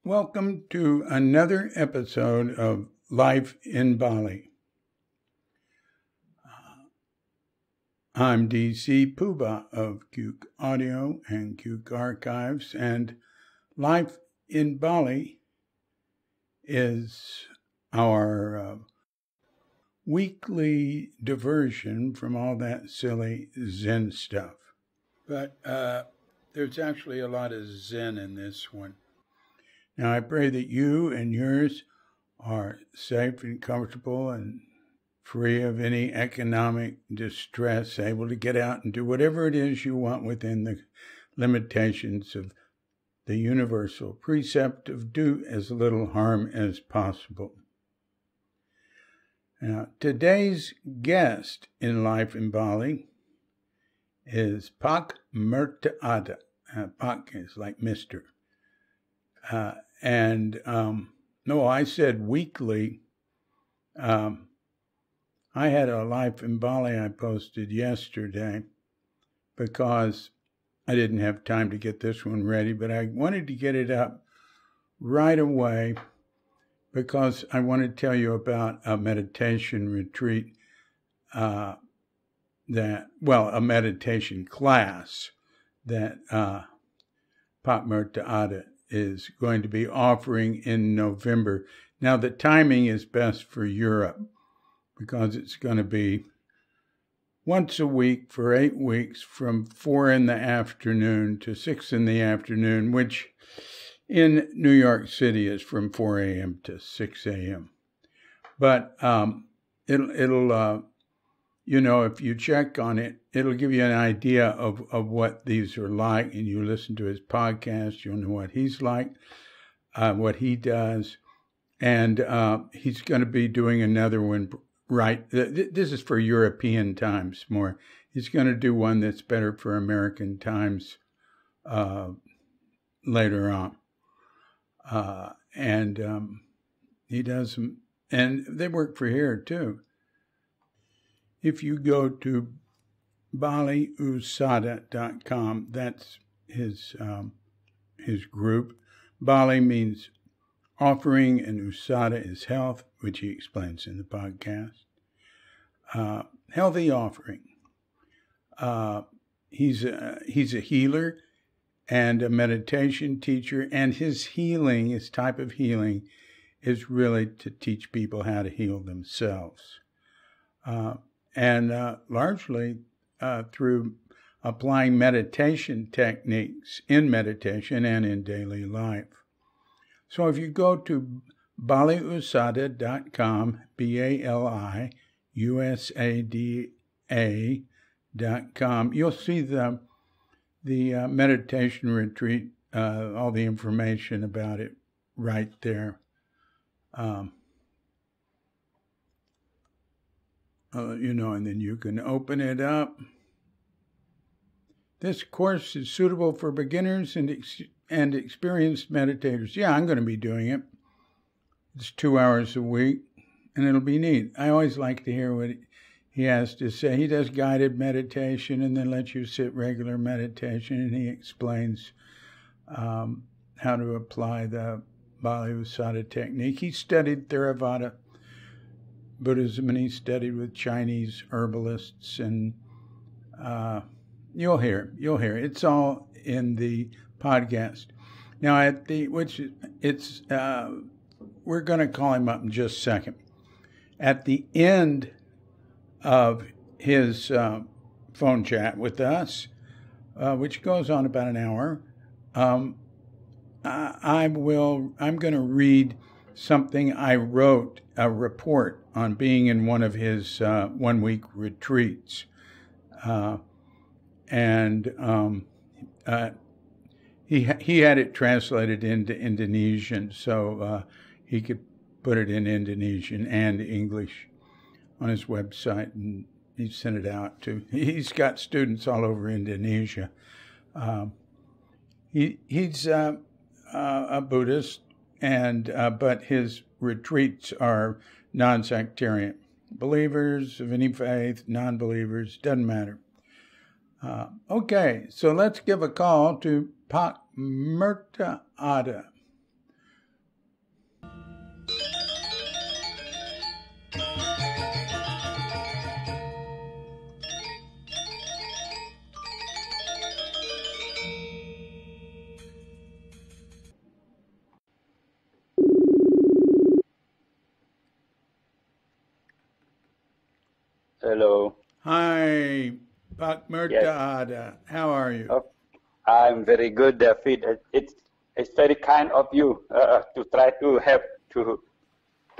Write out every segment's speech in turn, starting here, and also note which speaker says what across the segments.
Speaker 1: Welcome to another episode of Life in Bali. I'm DC Puba of Cuke Audio and Cuke Archives, and Life in Bali is our weekly diversion from all that silly Zen stuff. But there's actually a lot of Zen in this one. Now, I pray that you and yours are safe and comfortable and free of any economic distress, able to get out and do whatever it is you want within the limitations of the universal precept of do as little harm as possible. Now, today's guest in Life in Bali is Pak Merta Ada. Pak is like Mr. No, I said weekly. I had a Life in Bali I posted yesterday because I didn't have time to get this one ready, but I wanted to get it up right away because I want to tell you about a meditation retreat a meditation class that Pak Merta Ada is going to be offering in November. Now, the timing is best for Europe because it's going to be once a week for 8 weeks from 4 in the afternoon to 6 in the afternoon, which in New York City is from 4 a.m. to 6 a.m. But it'll if you check on it, it'll give you an idea of what these are like, and you listen to his podcast, you'll know what he's like, what he does, and he's going to be doing another one, right? This is for European times more. He's going to do one that's better for American times later on. He does them, and they work for here too. If you go to BaliUsada.com, that's his group. Bali means offering, and Usada is health, which he explains in the podcast. Healthy offering. He's a healer and a meditation teacher, and his type of healing, is really to teach people how to heal themselves. Largely through applying meditation techniques in meditation and in daily life. So if you go to BaliUsada.com, BaliUsada.com, you'll see the meditation retreat, all the information about it right there. And then you can open it up. This course is suitable for beginners and experienced meditators. Yeah, I'm going to be doing it. It's 2 hours a week, and it'll be neat. I always like to hear what he has to say. He does guided meditation and then lets you sit regular meditation, and he explains how to apply the Bali Usada technique. He studied Theravada Buddhism, and he studied with Chinese herbalists, and you'll hear. It's all in the podcast. Now, we're going to call him up in just a second. At the end of his phone chat with us, which goes on about an hour, I'm going to read something I wrote, a report on being in one of his 1 week retreats. He had it translated into Indonesian, so he could put it in Indonesian and English on his website, and he sent it out to. He's got students all over Indonesia. He's a Buddhist, but his retreats are non-sectarian. Believers of any faith, non-believers, doesn't matter. Okay, so let's give a call to Pak Merta Ada.
Speaker 2: hello.
Speaker 1: Hi, Pak
Speaker 2: Yes,
Speaker 1: Merta Ada. How are you?
Speaker 2: oh, I'm very good, David. It's very kind of you to try to help to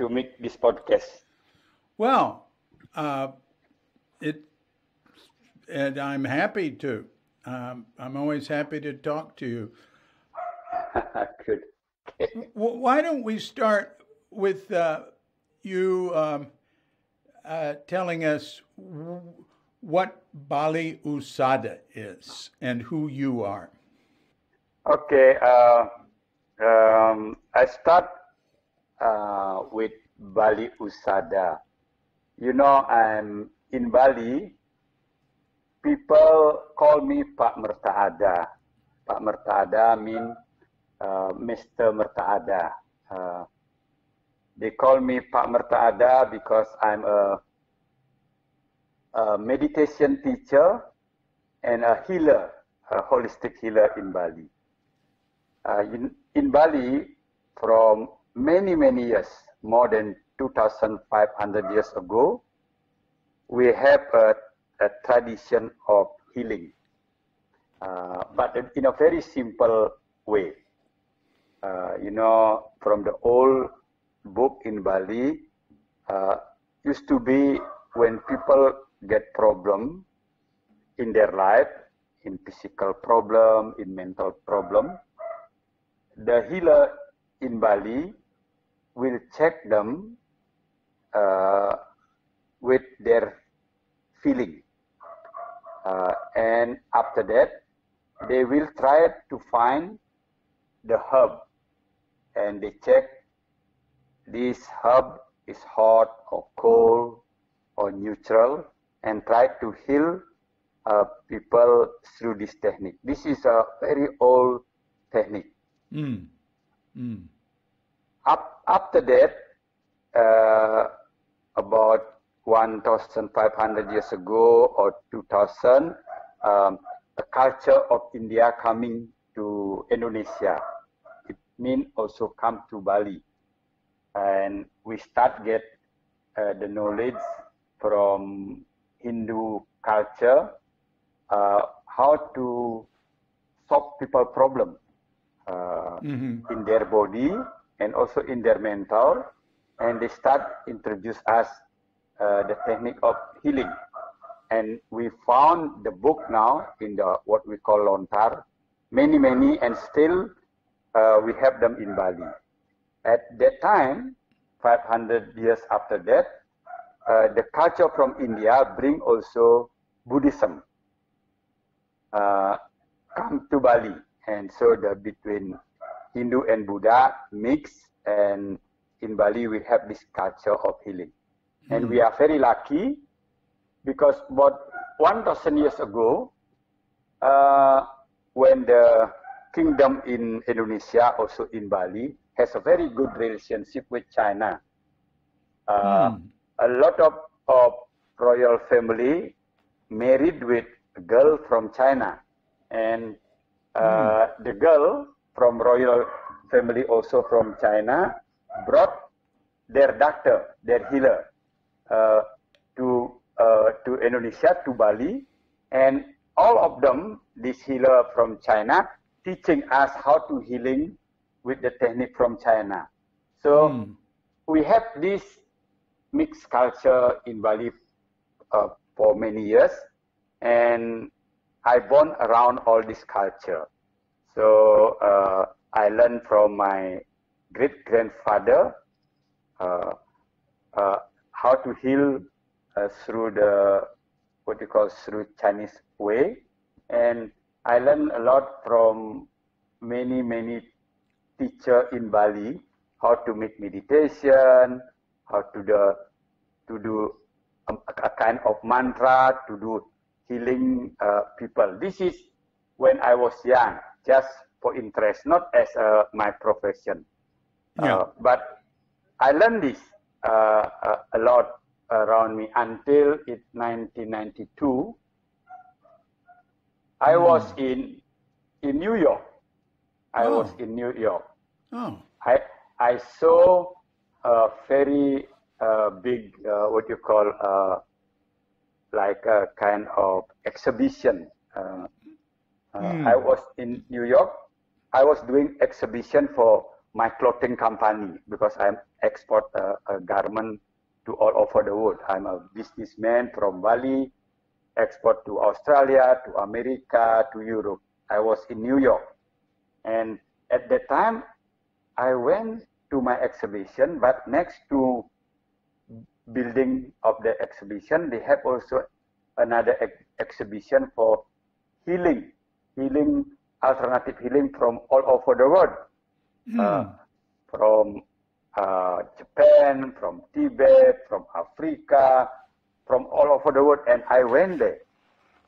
Speaker 2: to make this podcast.
Speaker 1: Well, uh, it and I'm happy to. I'm always happy to talk to you.
Speaker 2: Good.
Speaker 1: Why don't we start with you telling us what Bali Usada is and who you are?
Speaker 2: Okay. I start with Bali Usada. I'm in Bali. People call me Pak Merta Ada. Pak Merta Ada means Mr. Merta Ada. Uh, they call me Pak Merta Ada because I'm a meditation teacher and a healer, a holistic healer in Bali. In Bali, from many, many years, more than 2,500 years ago, we have a tradition of healing, but in a very simple way. From the old book in Bali, used to be when people get problem in their life, in physical problem, in mental problem, the healer in Bali will check them with their feeling. And after that, they will try to find the herb, and they check this herb is hot or cold or neutral, and try to heal people through this technique. This is a very old technique.
Speaker 1: Mm. Mm.
Speaker 2: After that, about 1,500 years ago or 2,000, the culture of India coming to Indonesia. It means also come to Bali. And we start get the knowledge from Hindu culture, how to solve people problem in their body and also in their mental. And they start introduce us the technique of healing. And we found the book now in the what we call Lontar, many, and still we have them in Bali. At that time, 500 years after that, the culture from India bring also Buddhism come to Bali, and so the between Hindu and Buddha mix, and in Bali we have this culture of healing. And we are very lucky because about 1,000 years ago, when the kingdom in Indonesia, also in Bali, has a very good relationship with China. A lot of royal family married with a girl from China. And the girl from royal family, also from China, brought their doctor, their healer, to Indonesia, to Bali, and all of them, this healer from China, teaching us how to healing with the technique from China. So we have this mixed culture in Bali for many years, and I born around all this culture. So I learned from my great-grandfather how to heal through the what you call through Chinese way, and I learned a lot from many teacher in Bali, how to make meditation, how to do a kind of mantra, to do healing people. This is when I was young, just for interest, not as my profession. But I learned this a lot around me until 1992. I was in New York. I was in New York. I saw a very big what you call like a kind of exhibition. I was in New York. I was doing exhibition for my clothing company because I export a garment to all over the world. I'm a businessman from Bali, export to Australia, to America, to Europe. I was in New York. And at that time, I went to my exhibition, but next to building of the exhibition, they have also another exhibition for healing, alternative healing from all over the world, from Japan, from Tibet, from Africa, from all over the world. And I went there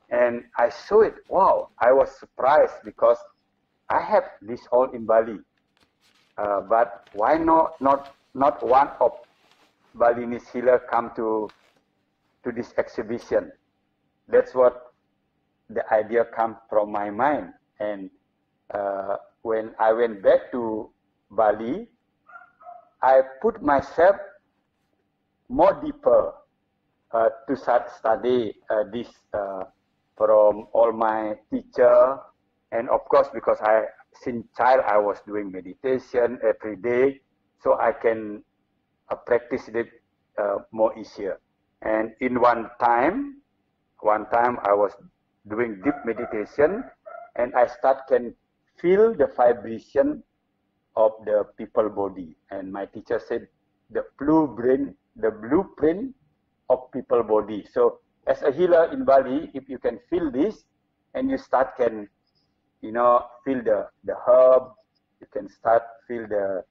Speaker 2: and I saw it. Wow, I was surprised because I have this all in Bali. But why not one of Balinese healer come to this exhibition? That's what the idea come from my mind. And when I went back to Bali, I put myself more deeper to start study this from all my teacher. And of course, because since child I was doing meditation every day, so I can practice it more easier. And in one time I was doing deep meditation, and I can feel the vibration of the people body. And my teacher said the blueprint of people body. So as a healer in Bali, if you can feel this, and you can feel the herb, you can start feel the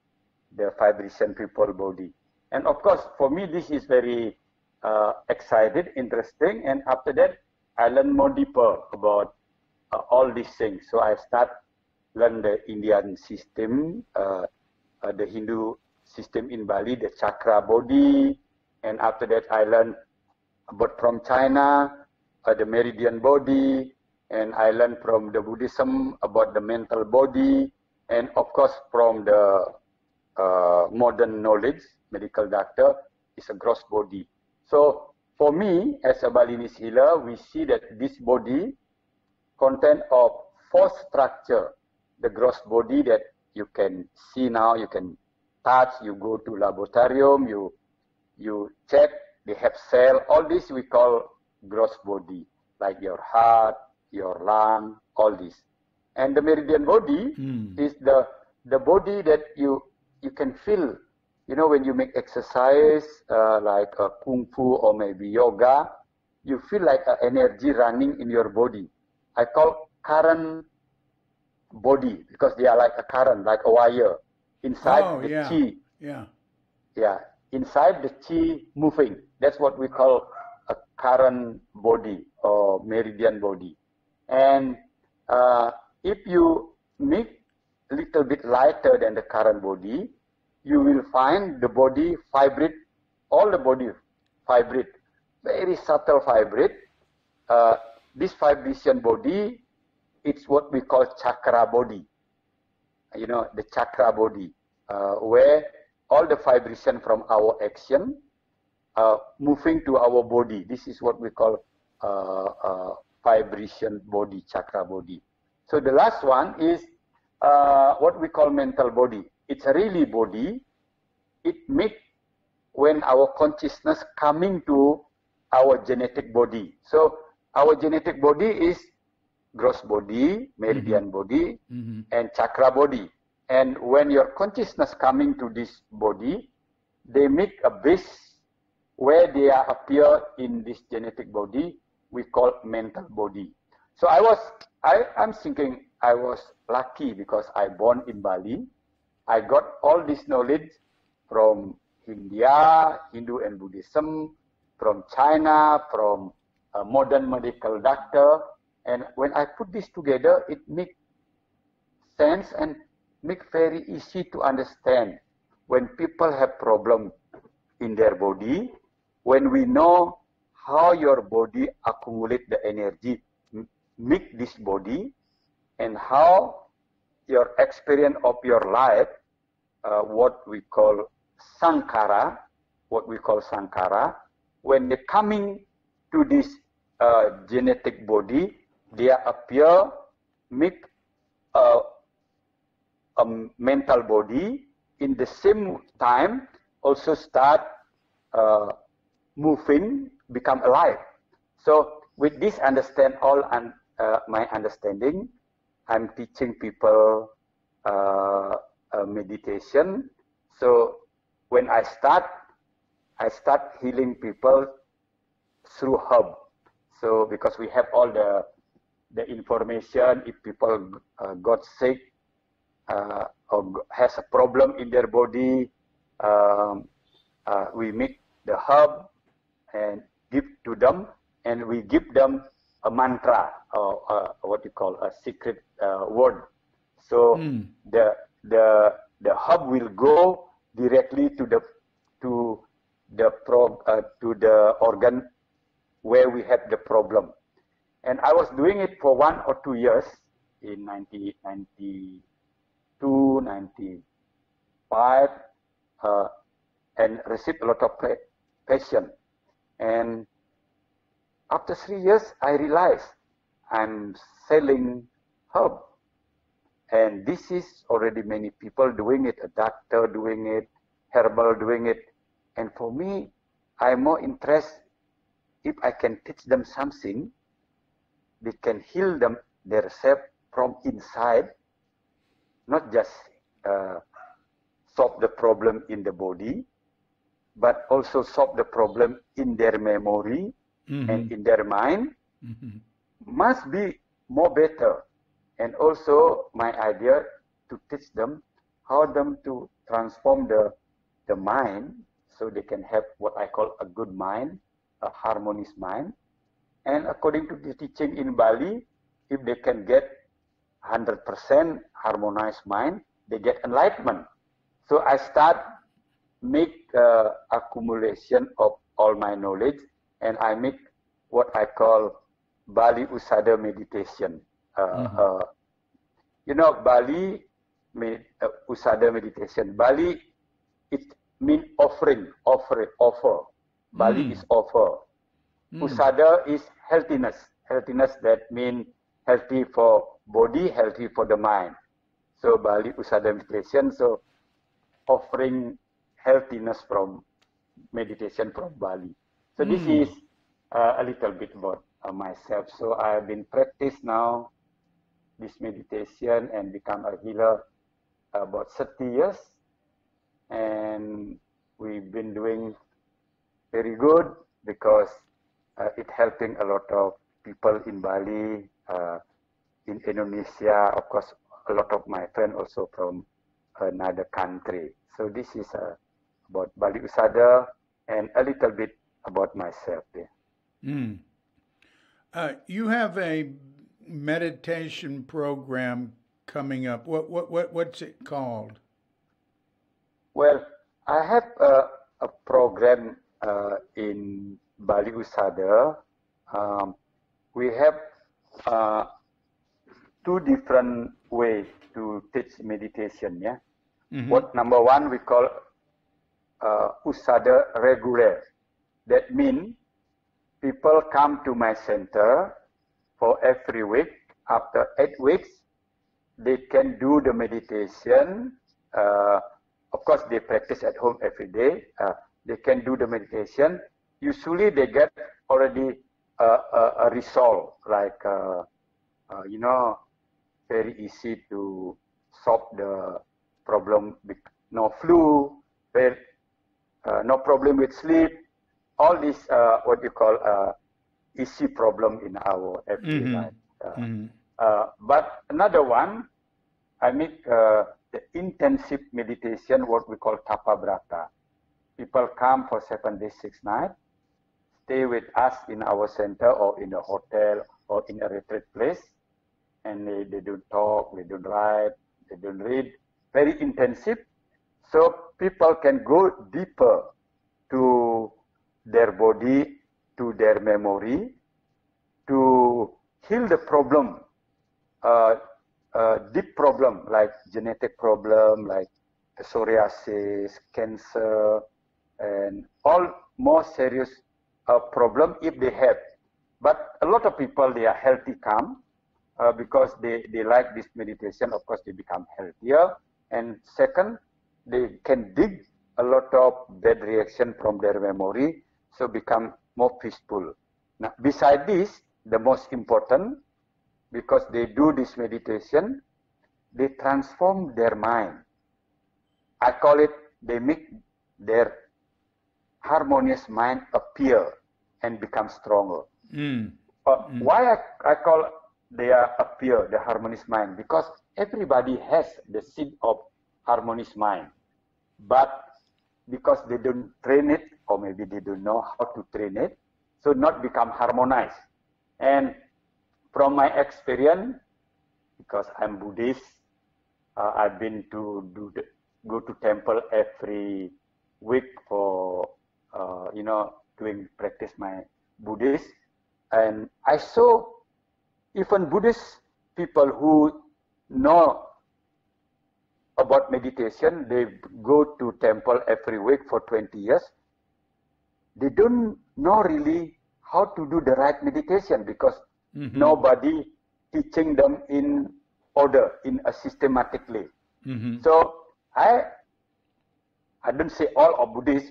Speaker 2: vibration people body. And of course, for me, this is very excited, interesting. And after that, I learn more deeper about all these things. So I learn the Indian system, the Hindu system in Bali, the chakra body. And after that, I learn about from China, the Meridian Body. And I learned from the Buddhism about the mental body. And of course, from the modern knowledge, medical doctor, is a gross body. So for me, as a Balinese healer, we see that this body content of 4 structure. The gross body that you can see now, you can touch, you go to laboratorium, you check, they have cell, all this we call gross body, like your heart, your lung, all this. And the Meridian Body is the body that you can feel, when you make exercise, like Kung Fu or maybe yoga, you feel like energy running in your body. I call current body because they are like a current, like a wire inside the chi. Yeah, inside the chi moving. That's what we call a current body or Meridian Body. And if you make a little bit lighter than the current body, you will find the body vibrate, all the body vibrate, very subtle vibrate. This vibration body, it's what we call chakra body. The chakra body, where all the vibration from our action moving to our body. This is what we call vibration body, chakra body. So the last one is what we call mental body. It's a really body. It makes when our consciousness coming to our genetic body. So our genetic body is gross body, meridian body, and chakra body. And when your consciousness coming to this body, they make a base where they appear in this genetic body, we call mental body. So I'm thinking I was lucky because I born in Bali. I got all this knowledge from India, Hindu and Buddhism, from China, from a modern medical doctor. And when I put this together, it makes sense and make very easy to understand. When people have problem in their body, when we know how your body accumulate the energy, make this body, and how your experience of your life, what we call sankhara, when they coming to this genetic body, they appear, make a mental body, in the same time also start moving, become alive. So with this my understanding, I'm teaching people meditation. So when I start healing people through herb. So because we have all the information, if people got sick or has a problem in their body, we make the herb and give to them, and we give them a mantra or what you call a secret word. So the herb will go directly to the organ where we have the problem. And I was doing it for 1 or 2 years in 1992, 95, and received a lot of patients. And after 3 years, I realized I'm selling herb. And this is already many people doing it, a doctor doing it, herbal doing it. And for me, I'm more interested if I can teach them something, they can heal themselves from inside, not just solve the problem in the body, but also solve the problem in their memory and in their mind, must be more better. And also my idea to teach them how them to transform the mind so they can have what I call a good mind, a harmonious mind. And according to the teaching in Bali, if they can get 100% harmonized mind, they get enlightenment. So I start make accumulation of all my knowledge, and I make what I call Bali Usada meditation. You know, Bali Usada meditation. Bali, it means offering, offer. Bali is offer. Usada is healthiness. Healthiness, that means healthy for body, healthy for the mind. So Bali Usada meditation, so offering healthiness from meditation from Bali. So this is a little bit about myself. So I have been practice now this meditation and become a healer about 30 years. And we've been doing very good because it helping a lot of people in Bali, in Indonesia, of course, a lot of my friends also from another country. So this is about Bali Usada and a little bit about myself there.
Speaker 1: You have a meditation program coming up. What's it called?
Speaker 2: Well, I have a program in Bali Usada. We have 2 different ways to teach meditation. Yeah. What number 1 we call Usada regular. That means people come to my center for every week. After 8 weeks, they can do the meditation. Of course, they practice at home every day. They can do the meditation. Usually, they get already a result, like, you know, very easy to solve the problem with no flu, no problem with sleep. All this, what you call easy problem in our everyday life. But another one, I make the intensive meditation, what we call Tapa Brata. People come for 7 days, 6 nights, stay with us in our center or in a hotel or in a retreat place, and they don't talk, they don't write, they don't read. Very intensive. So people can go deeper to their body, to their memory, to heal the problem, deep problem like genetic problem, like psoriasis, cancer, and all more serious problem if they have. But a lot of people, they are healthy, calm, because they like this meditation. Of course, they become healthier. And second, they can dig a lot of bad reaction from their memory, so become more peaceful. Now, beside this, the most important, because they do this meditation, they transform their mind. I call it, they make their harmonious mind appear and become stronger. Why I call they appear, the harmonious mind? Because everybody has the seed of harmonious mind. But because they don't train it, or maybe they don't know how to train it, so not become harmonized. And from my experience, because I'm Buddhist, I've been to go to temple every week for doing practice my Buddhist, and I saw even Buddhist people who know about meditation, they go to temple every week for 20 years. They don't know really how to do the right meditation because nobody teaching them in order, in a systematically. So I don't say all of Buddhists,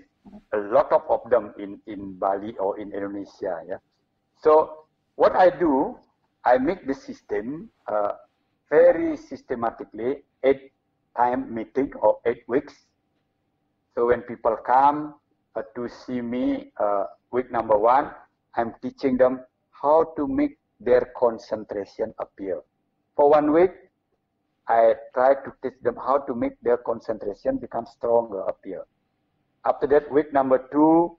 Speaker 2: a lot of them in Bali or in Indonesia. Yeah. So what I do, I make the system very systematically, 8-time meeting or 8 weeks. So when people come to see me, week number 1, I'm teaching them how to make their concentration appear. For 1 week, I try to teach them how to make their concentration become stronger appear. After that, week number 2,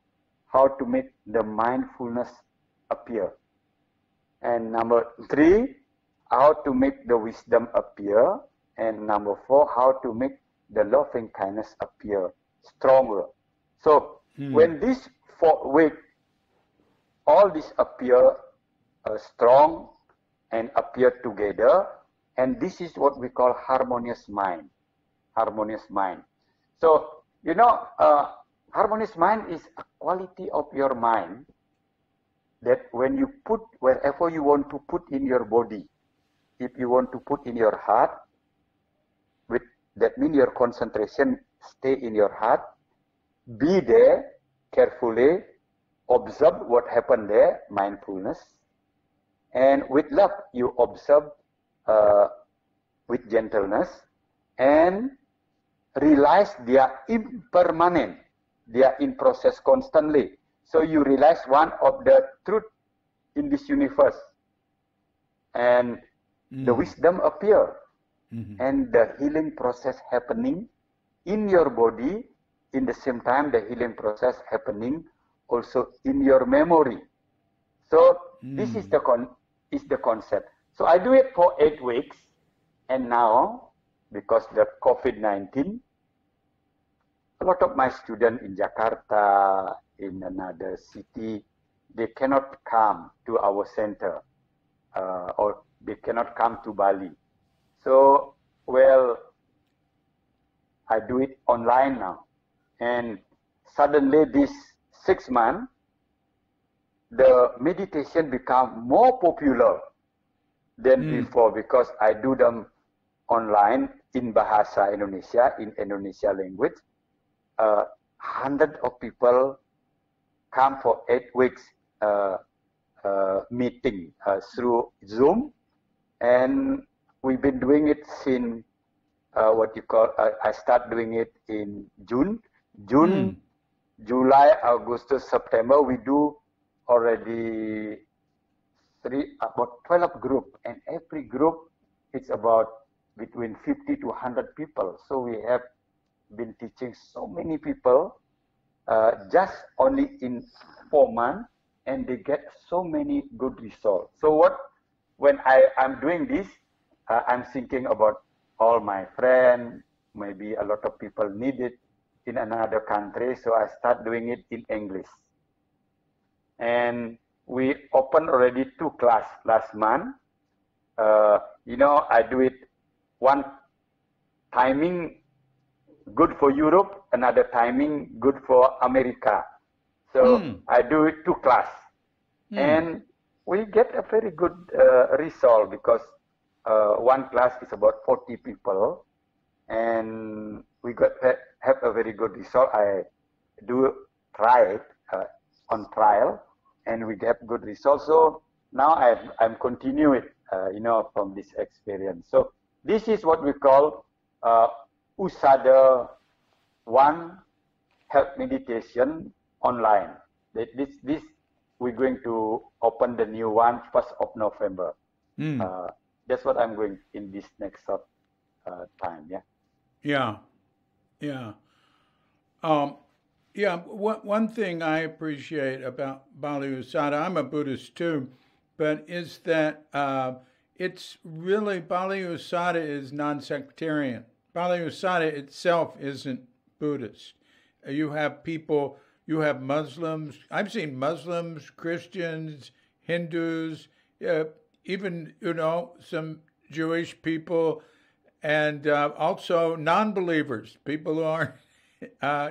Speaker 2: how to make the mindfulness appear. And number 3, how to make the wisdom appear. And number 4, how to make the loving kindness appear stronger. So when this 4 week, all this appear strong and appear together, and this is what we call harmonious mind. Harmonious mind. So, harmonious mind is a quality of your mind that when you put wherever you want to put in your body, if you want to put in your heart, that means your concentration stay in your heart, be there carefully, observe what happened there, mindfulness, and with love you observe with gentleness, and realize they are impermanent, they are in process constantly. So you realize one of the truth in this universe, and the wisdom appear, and the healing process happening in your body. In the same time, the healing process happening also in your memory. So this is the concept. So I do it for 8 weeks, and now because the COVID-19, a lot of my students in Jakarta, in another city, they cannot come to our center, or they cannot come to Bali. So, I do it online now. And suddenly this 6 months, the meditation become more popular than before, because I do them online in Bahasa Indonesia, in Indonesia language. 100 of people come for 8 weeks meeting through Zoom, and we've been doing it since I start doing it in June, July, August, September. We do already about 12 group, and every group it's about between 50 to 100 people. So we have been teaching so many people just only in 4 months, and they get so many good results. So when I'm doing this, I'm thinking about all my friends. Maybe a lot of people need it in another country, so I start doing it in English. And we opened already 2 classes last month. I do it one timing good for Europe, another timing good for America. So I do it 2 classes. And we get a very good result because one class is about 40 people, and we have a very good result. I do try it on trial, and we get good results. So now I'm continuing, from this experience. So this is what we call Usada One Health Meditation online. This we're going to open the new one 1st of November. That's what I'm going in this next time.
Speaker 1: Yeah. One thing I appreciate about Bali Usada, I'm a Buddhist too, but is that it's really, Bali Usada is non-sectarian. Bali Usada itself isn't Buddhist. You have people, you have Muslims. I've seen Muslims, Christians, Hindus, even, some Jewish people, and also non-believers, people who aren't,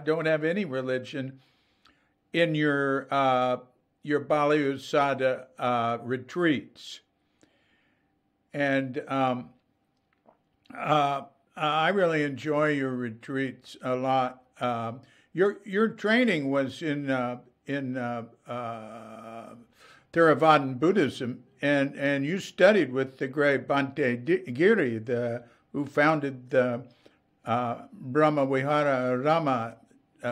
Speaker 1: don't have any religion, in your Bali Usada retreats. And I really enjoy your retreats a lot. Your training was in Theravadan Buddhism, and you studied with the great Bhante Giri, who founded the Brahma Vihara Rama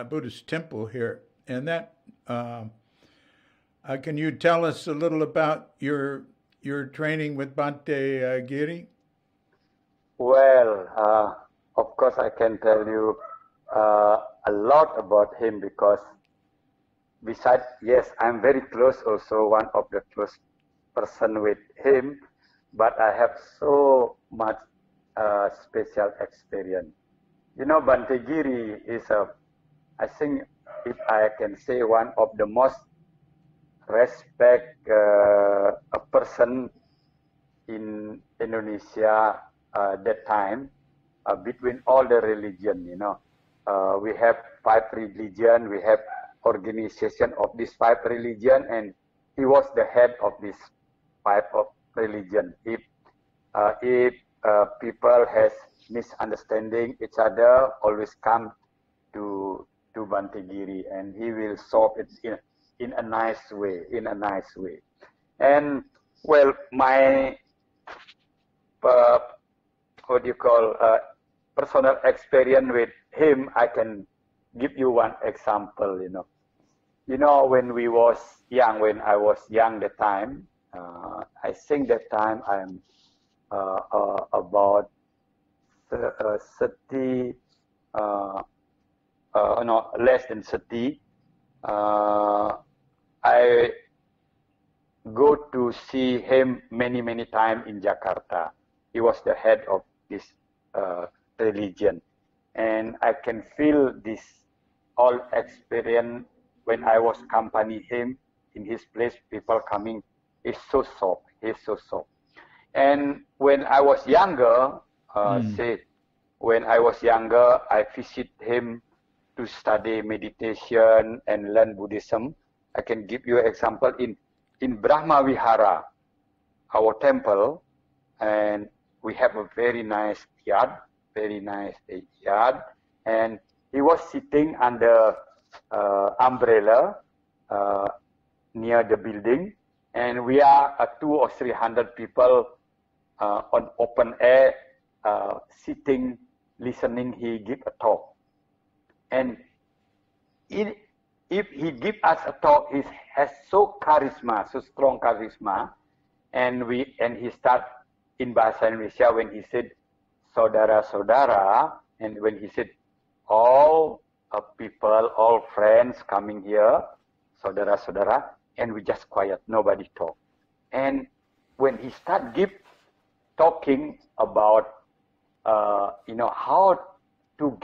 Speaker 1: Buddhist temple here. And that, can you tell us a little about your training with Bhante Giri?
Speaker 2: Well, of course, I can tell you a lot about him because besides, yes, I'm very close, also one of the close person with him, but I have so much special experience. Bhante Giri is I think, if I can say, one of the most respect a person in Indonesia that time, between all the religion. We have 5 religion, we have organization of these 5 religion, and he was the head of this 5 of religion. If people has misunderstanding each other, always come to Bhante Giri, and he will solve it in a nice way. And well, my personal experience with him, I can give you one example. When we was young, when I was young that time, I think that time I'm about 30, less than 30. I go to see him many times in Jakarta. He was the head of this religion, and I can feel this all experience when I was accompany him in his place. People coming, he's so soft. And when I was younger, when I was younger, I visit him to study meditation and learn Buddhism. I can give you an example in Brahma Vihara, our temple, and we have a very nice yard, and he was sitting under umbrella near the building, and we are 200 or 300 people on open air, sitting, listening. He give a talk, and if he give us a talk, he has so strong charisma, and he start in Bahasa Indonesia when he said saudara-saudara, and when he said all people, all friends coming here, saudara-saudara, and we just quiet, nobody talk. And when he start talking about how to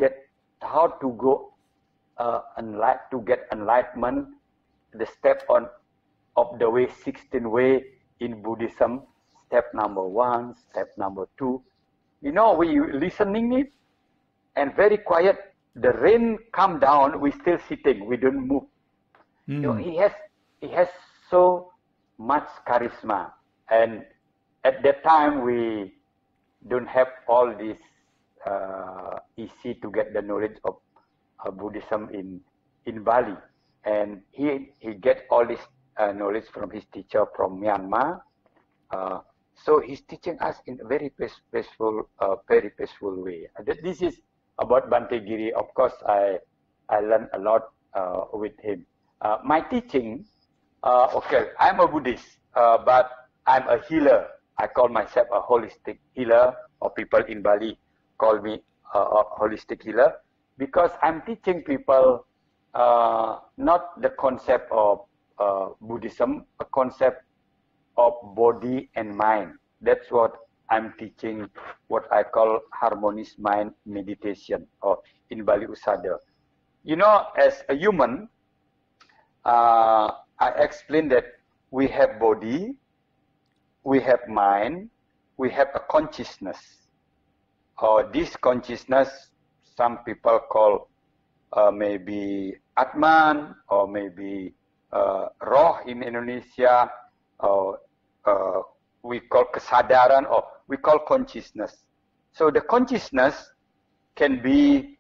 Speaker 2: get enlightenment, the step of the way, 16 way in Buddhism, step number 1, step number 2. We listening it, and very quiet. The rain come down, we still sitting, we don't move. He has so much charisma. And at that time, we don't have all this easy to get the knowledge of Buddhism in Bali. And he get all this knowledge from his teacher from Myanmar. So he's teaching us in a very peaceful way. This is about Bante Giri. Of course, I learned a lot with him. My teaching, okay, I'm a Buddhist, but I'm a healer. I call myself a holistic healer, or people in Bali call me a holistic healer, because I'm teaching people not the concept of Buddhism, a concept of body and mind. That's what I'm teaching, what I call Harmonious Mind meditation, or in Bali Usada. You know, as a human, I explained that we have body, we have mind, we have a consciousness. This consciousness, some people call maybe Atman, or maybe Roh in Indonesia, or we call kesadaran, or we call consciousness. So the consciousness can be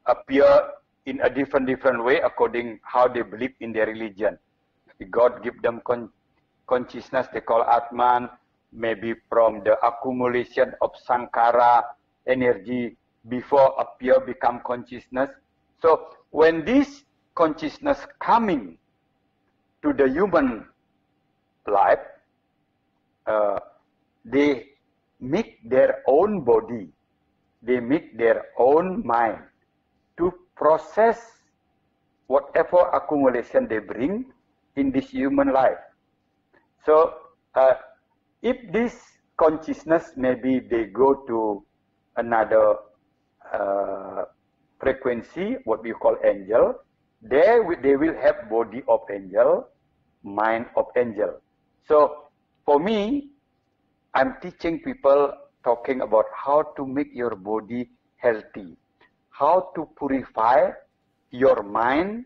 Speaker 2: appear in a different way according how they believe in their religion. God give them consciousness, they call Atman, maybe from the accumulation of Sankara energy before appear become consciousness. So when this consciousness coming to the human life, they make their own body, they make their own mind to process whatever accumulation they bring in this human life. So if this consciousness, maybe they go to another frequency, what we call angel, they will have body of angel, mind of angel. So for me, I'm teaching people, talking about how to make your body healthy, how to purify your mind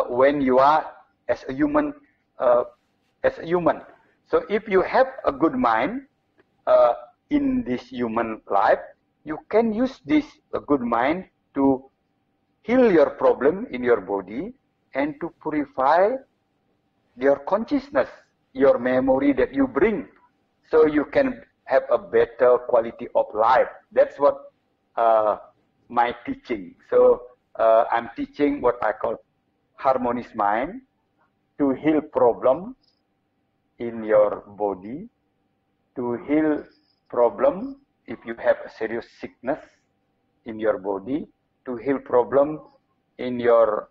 Speaker 2: when you are as a human. So if you have a good mind in this human life, you can use this good mind to heal your problem in your body and to purify your consciousness, your memory that you bring, so you can have a better quality of life. That's what my teaching. So I'm teaching what I call harmonious mind to heal problem in your body, to heal problem if you have a serious sickness in your body, to heal problem in your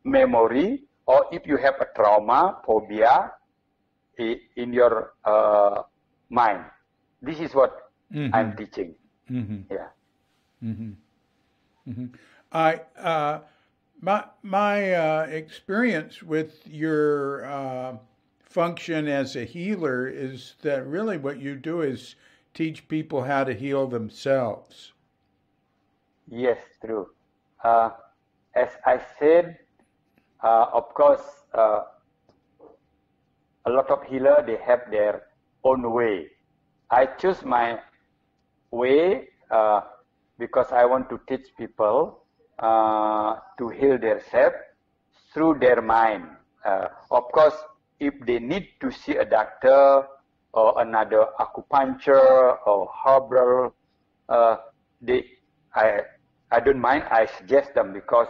Speaker 2: memory, or if you have a trauma, phobia in your mind. This is what I'm teaching. Yeah.
Speaker 1: My experience with your function as a healer is that really what you do is teach people how to heal themselves.
Speaker 2: Yes, true. As I said, of course, a lot of healers, they have their own way. I choose my way because I want to teach people to heal themselves through their mind. Of course, if they need to see a doctor or another acupuncture or herbal, I don't mind. I suggest them, because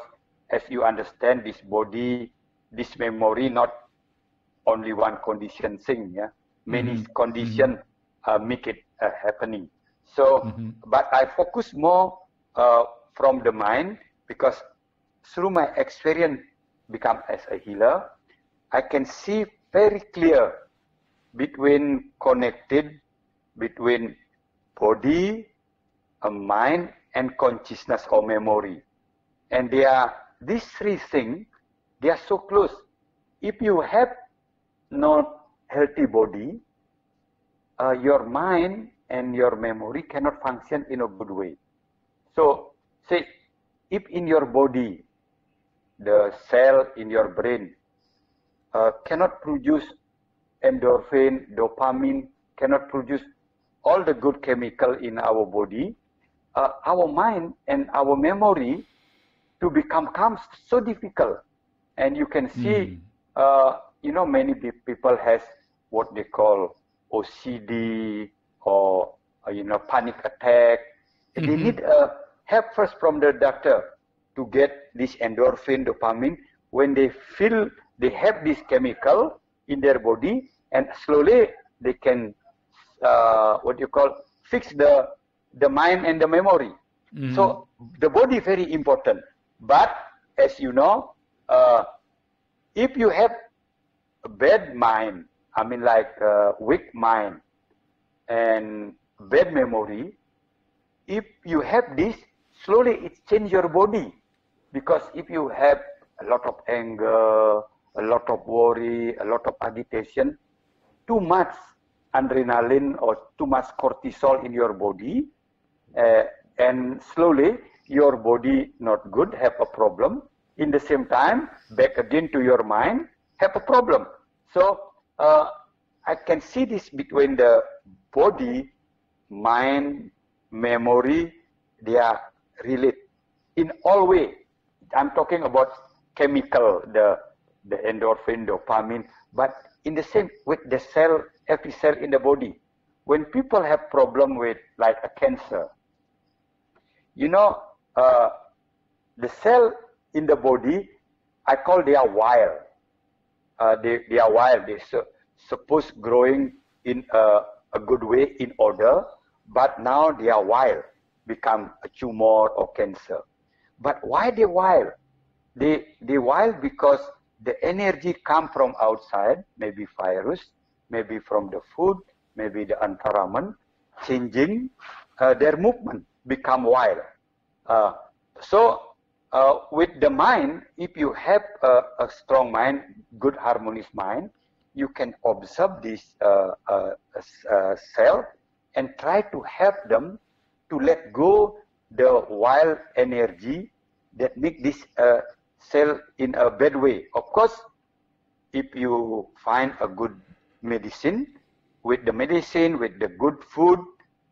Speaker 2: as you understand, this body, this memory, not only one condition thing. Yeah, many conditions make it happening. So, but I focus more from the mind, because through my experience, become as a healer, I can see very clear connected between body, mind, and consciousness or memory. And these three things, they are so close. If you have not healthy body, your mind and your memory cannot function in a good way. So, say, if in your body, the cell in your brain cannot produce endorphin, dopamine, cannot produce all the good chemical in our body, our mind and our memory to become calm so difficult. And you can see, many people has what they call OCD or, panic attack. They need help first from the doctor to get this endorphin, dopamine. When they feel they have this chemical in their body, and slowly they can, fix the mind and the memory. So the body is very important. But as you know, if you have a bad mind, weak mind and bad memory, if you have this, slowly it changes your body. Because if you have a lot of anger, a lot of worry, a lot of agitation, too much adrenaline or too much cortisol in your body, and slowly your body not good, have a problem. In the same time, back again to your mind, have a problem. So I can see this between the body, mind, memory, they are related in all way. I'm talking about chemical, the endorphin, dopamine, but in the same with the cell, every cell in the body. When people have problem with like a cancer, the cell in the body, I call they are wild. They are wild. They supposed growing in a good way, in order, but now they are wild, become a tumor or cancer. But why they wild? They wild because the energy come from outside, maybe virus, maybe from the food, maybe the environment, changing their movement, become wild. With the mind, if you have a strong mind, good harmonious mind, you can observe this cell and try to help them to let go the wild energy that make this cell in a bad way. Of course, if you find a good medicine, with the good food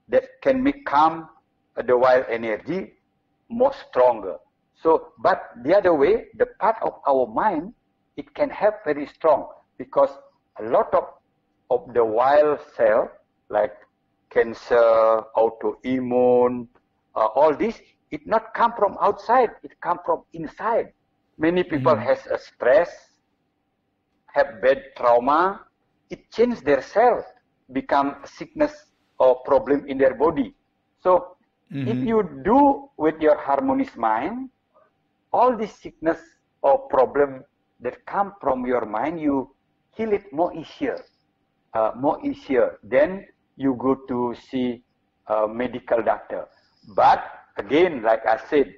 Speaker 2: that can make calm the wild energy more stronger. So, but the other way, the part of our mind, it can help very strong, because a lot of the wild cell, like cancer, autoimmune, all this, it not come from outside, it come from inside. Many people has a stress, have bad trauma, it change their cell, become sickness or problem in their body. So if you do with your harmonious mind, all this sickness or problem that come from your mind, you heal it more easier. Then you go to see a medical doctor. But again, like I said,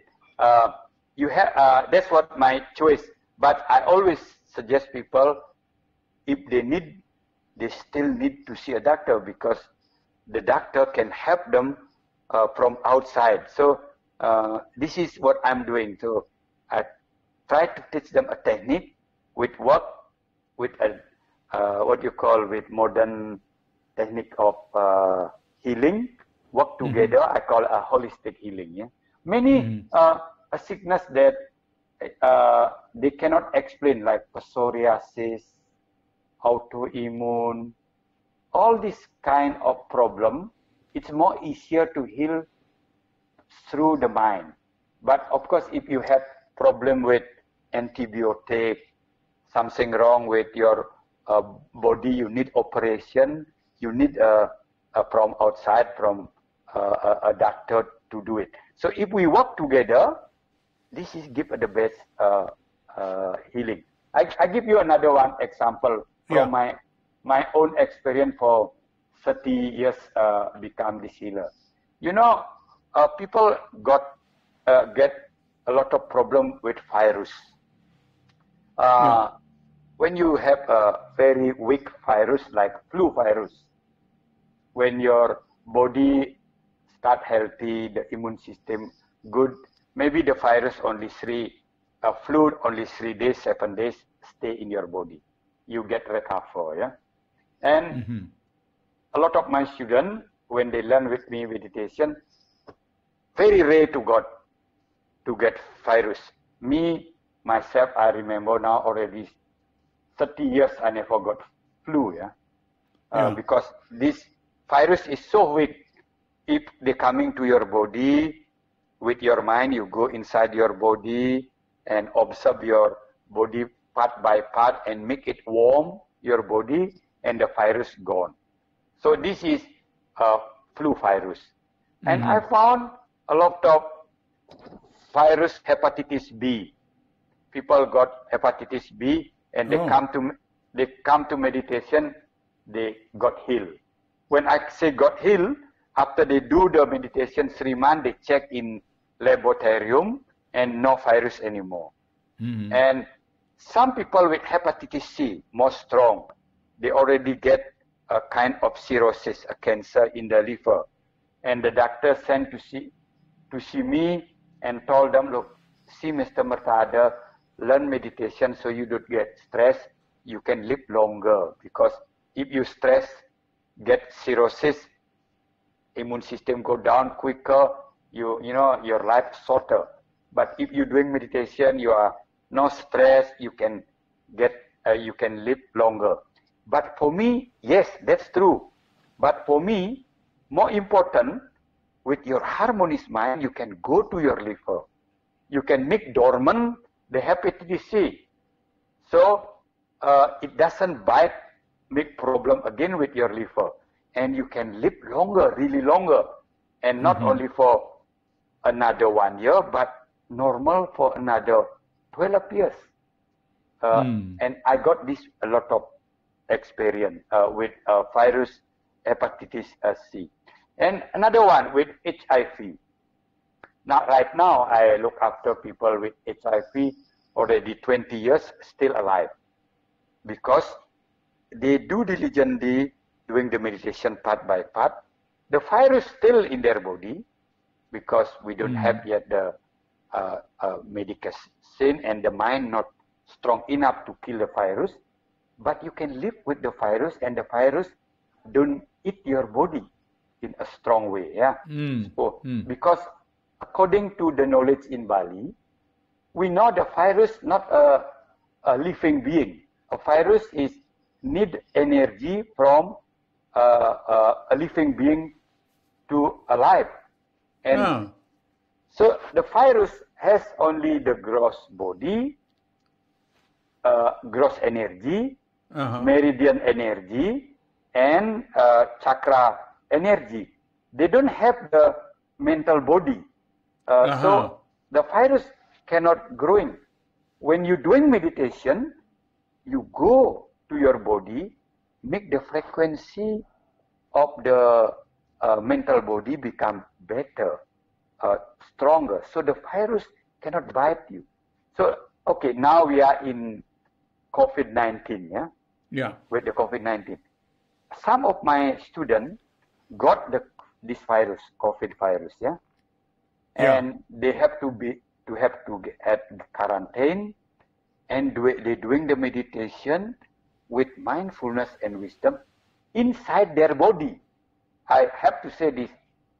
Speaker 2: you have that's what my choice. But I always suggest people, if they still need to see a doctor, because the doctor can help them from outside. So this is what I'm doing. So I try to teach them a technique with work with with modern technique of healing. Work together. I call a holistic healing. Yeah, many a sickness that they cannot explain, like psoriasis, autoimmune, all this kind of problem. It's more easier to heal through the mind. But of course, if you have problem with antibiotic, something wrong with your body, you need operation, you need from outside, from a doctor to do it. So if we work together, this is give the best healing. I give you another one example from my own experience for 30 years become this healer. People get a lot of problem with virus. When you have a very weak virus like flu virus, when your body start healthy, the immune system good, maybe the virus only flu only 3 days, 7 days stay in your body. You get recover, yeah. And
Speaker 1: Mm-hmm.
Speaker 2: a lot of my students, when they learn with me meditation, very rare to get virus. Me, myself, I remember now already 30 years I never got flu, because this virus is so weak. If they coming to your body, with your mind, you go inside your body and observe your body part by part and make it warm, your body, and the virus gone. So this is a flu virus. And I found a lot of virus hepatitis B. People got hepatitis B and they come to meditation, they got healed. When I say got healed, after they do the meditation 3 months, they check in laboratorium and no virus anymore. And some people with hepatitis C, more strong, they already get a kind of cirrhosis, a cancer in the liver. And the doctor sent to see me and told them, look, see Mr. Merta Ada, learn meditation so you don't get stressed, you can live longer. Because if you stress, get cirrhosis, immune system go down quicker, you know, your life shorter. But if you're doing meditation, you are no stress, you can live longer. But for me, yes, that's true. But for me, more important, with your harmonious mind, you can go to your liver. You can make dormant the hepatitis C. So it doesn't bite, make problem again with your liver. And you can live longer, really longer. And not only for another 1 year, but normal for another 12 years. And I got this a lot of experience with virus hepatitis C. And another one with HIV. Now, right now, I look after people with HIV already 20 years, still alive. Because they do diligently doing the meditation part by part. The virus still in their body because we don't have yet the medication and the mind not strong enough to kill the virus. But you can live with the virus and the virus don't eat your body in a strong way. Because according to the knowledge in Bali, we know the virus not a living being. A virus is need energy from a living being to alive. And so the virus has only the gross body, gross energy, meridian energy, and chakra energy. They don't have the mental body. So the virus cannot grow in. When you're doing meditation, you go to your body, make the frequency of the mental body become better, stronger. So the virus cannot bite you. So, okay, now we are in COVID-19, with the COVID-19. Some of my students got this virus, COVID virus, and they have to get at quarantine, and they're doing the meditation with mindfulness and wisdom inside their body. I have to say this,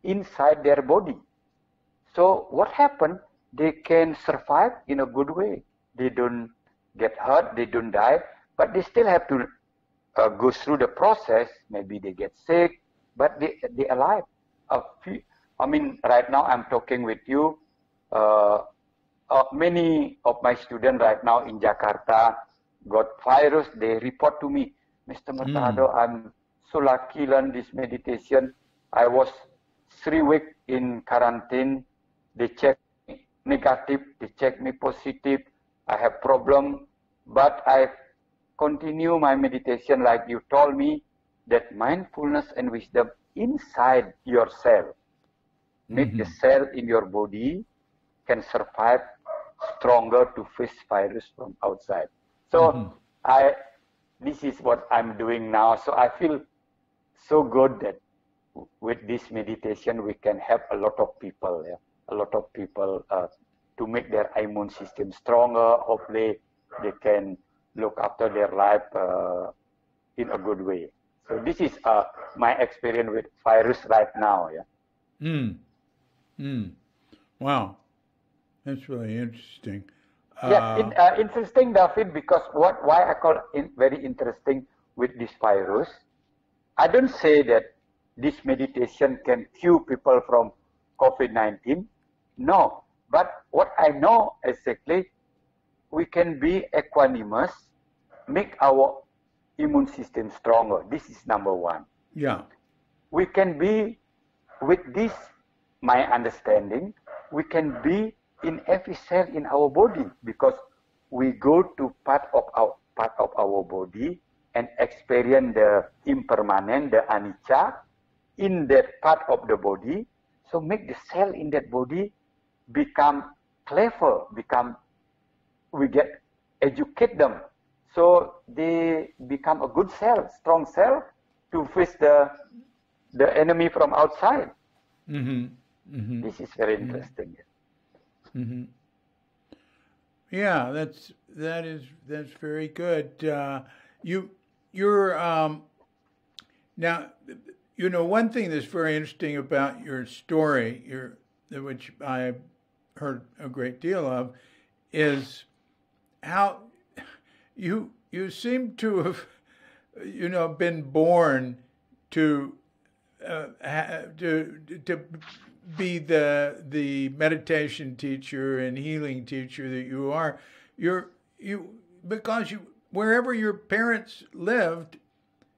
Speaker 2: inside their body. So what happened? They can survive in a good way. They don't get hurt, they don't die, but they still have to go through the process. Maybe they get sick, but they're alive. I mean, right now I'm talking with you. Many of my students right now in Jakarta got virus. They report to me, Mr. Merta Ada, I'm so lucky learn this meditation. I was 3 weeks in quarantine. They check me negative, they check me positive. I have problem, but I continue my meditation like you told me, that mindfulness and wisdom inside your cell. Make the cell in your body can survive stronger to face virus from outside. So this is what I'm doing now. So I feel so good that with this meditation we can help a lot of people, to make their immune system stronger. Hopefully they can look after their life in a good way. So this is my experience with virus right now. Yeah.
Speaker 1: Wow, that's really interesting.
Speaker 2: Interesting, David, because why I call it very interesting with this virus. I don't say that this meditation can cure people from COVID-19. No, but what I know exactly, we can be equanimous, make our immune system stronger. This is number one.
Speaker 1: Yeah.
Speaker 2: We can be, with this, my understanding, we can be in every cell in our body, because we go to part of our body and experience the impermanent, the anicca, in that part of the body. So make the cell in that body become clever, we educate them, so they become a good cell, strong cell, to face the enemy from outside. This is very interesting.
Speaker 1: Yeah, that's very good. You're now, one thing that's very interesting about your story, which I heard a great deal of, is how you seem to have, been born to be the meditation teacher and healing teacher that you are. Because wherever your parents lived,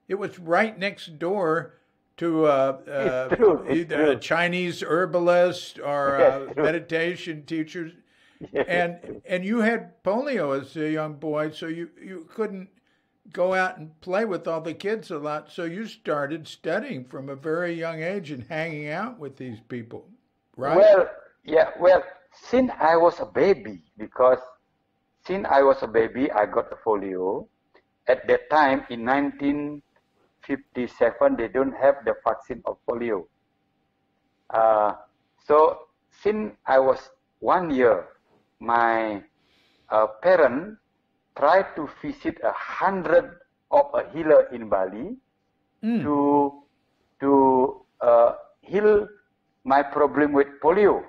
Speaker 1: it was right next door to either a Chinese herbalist or a meditation teacher. And you had polio as a young boy, so you couldn't go out and play with all the kids a lot. So you started studying from a very young age and hanging out with these people, right?
Speaker 2: Well, since I was a baby, I got a polio. At that time, in 1957, they don't have the vaccine of polio. So since I was 1 year, my parents tried to visit 100 of a healer in Bali to heal my problem with polio.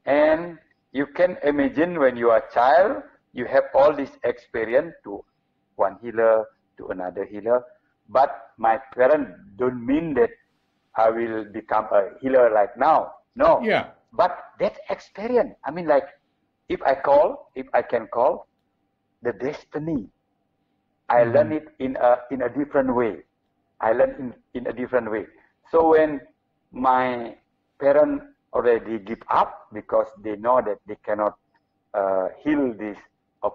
Speaker 2: And you can imagine, when you are a child, you have all this experience to one healer, to another healer. But my parents don't mean that I will become a healer like now. No.
Speaker 1: Yeah.
Speaker 2: But that experience, I mean, like, if I can call the destiny, I learn it in a different way. So when my parents already give up, because they know that they cannot heal this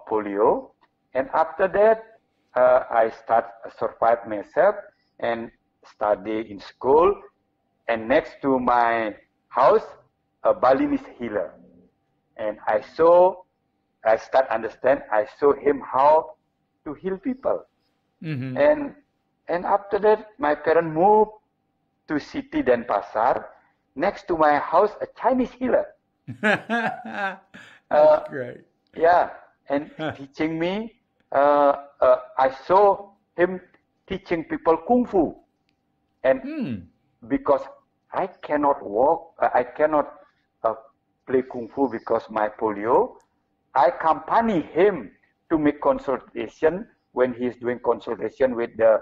Speaker 2: polio, and after that I start survive myself and study in school, and next to my house a Balinese healer, and I saw him how to heal people. And after that, my parents moved to city Denpasar. Next to my house, a Chinese healer.
Speaker 1: That's great.
Speaker 2: Yeah, and teaching me. I saw him teaching people kung fu, and because I cannot walk, I cannot play kung fu because my polio. I accompany him to make consultation when he is doing consultation with the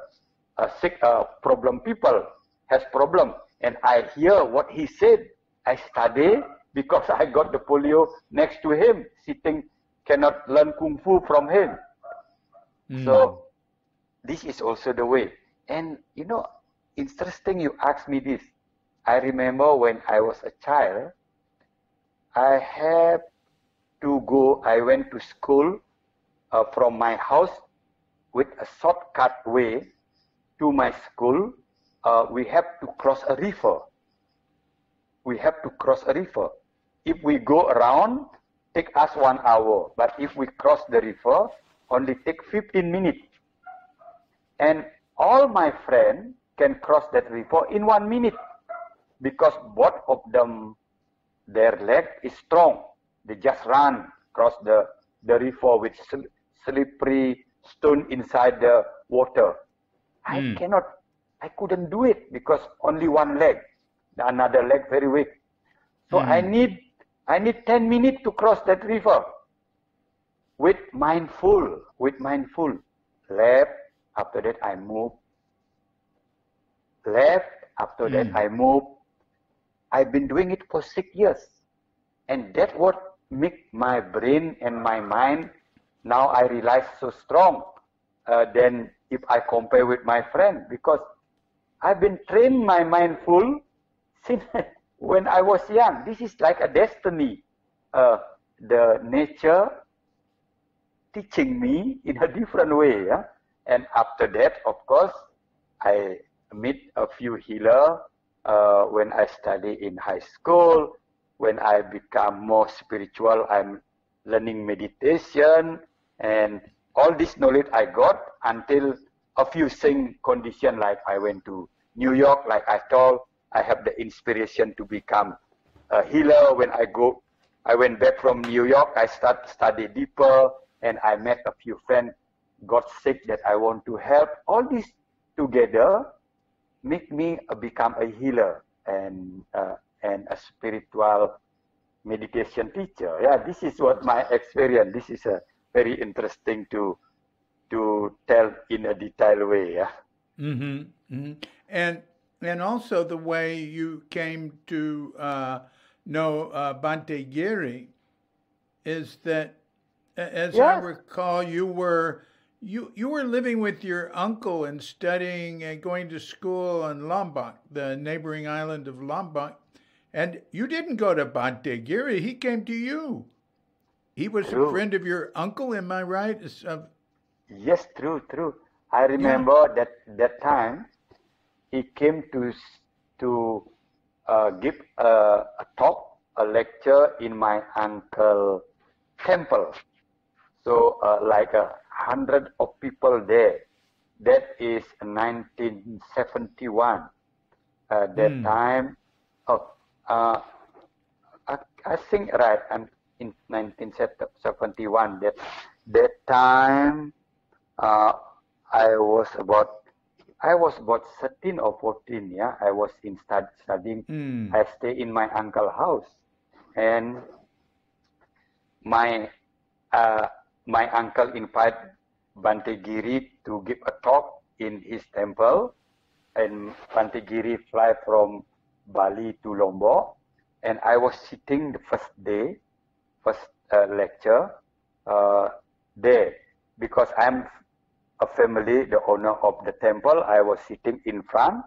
Speaker 2: sick problem people, has problem. And I hear what he said. I study because I got the polio next to him, sitting, cannot learn kung fu from him. So this is also the way. And interesting you asked me this. I remember when I was a child, I went to school from my house with a shortcut way to my school. We have to cross a river. If we go around, take us 1 hour. But if we cross the river, only take 15 minutes. And all my friends can cross that river in 1 minute, because both of them, their leg is strong. They just run across the river with slippery stone inside the water. I cannot I couldn't do it because only one leg, another leg very weak. So I need 10 minutes to cross that river with mindful. Left, after that I move. Left, after that I move. I've been doing it for 6 years. And that's what make my brain and my mind, now I realize, so strong than if I compare with my friend. Because I've been trained my mindful since when I was young. This is like a destiny. The nature teaching me in a different way. Yeah? And after that, of course, I meet a few healers when I study in high school. When I become more spiritual, I'm learning meditation. And all this knowledge I got until a few things condition, like I went to New York, like I told, I have the inspiration to become a healer. When I went back from New York, I start study deeper, and I met a few friends, got sick that I want to help. All this together make me become a healer and a spiritual meditation teacher. Yeah, this is what my experience. This is a very interesting to tell in a detailed way. Yeah.
Speaker 1: And also the way you came to know Bhante Giri is that, as I recall, you were living with your uncle and studying and going to school in Lombok, the neighboring island of Lombok, and you didn't go to Bhante Giri. He came to you. He was
Speaker 2: True.
Speaker 1: a friend of your uncle, am I right?
Speaker 2: Yes, true. I remember that time he came to give a talk, a lecture in my uncle's temple. So like 100 of people there. That is 1971. That time, I think right. I'm in 1971. That time, I was about 13 or 14. Yeah, I was in studying. I stay in my uncle's house, and my uncle invited Bhante Giri to give a talk in his temple, and Bhante Giri fly from Bali to Lombok, and I was sitting the first lecture there, because I'm a family, the owner of the temple. I was sitting in front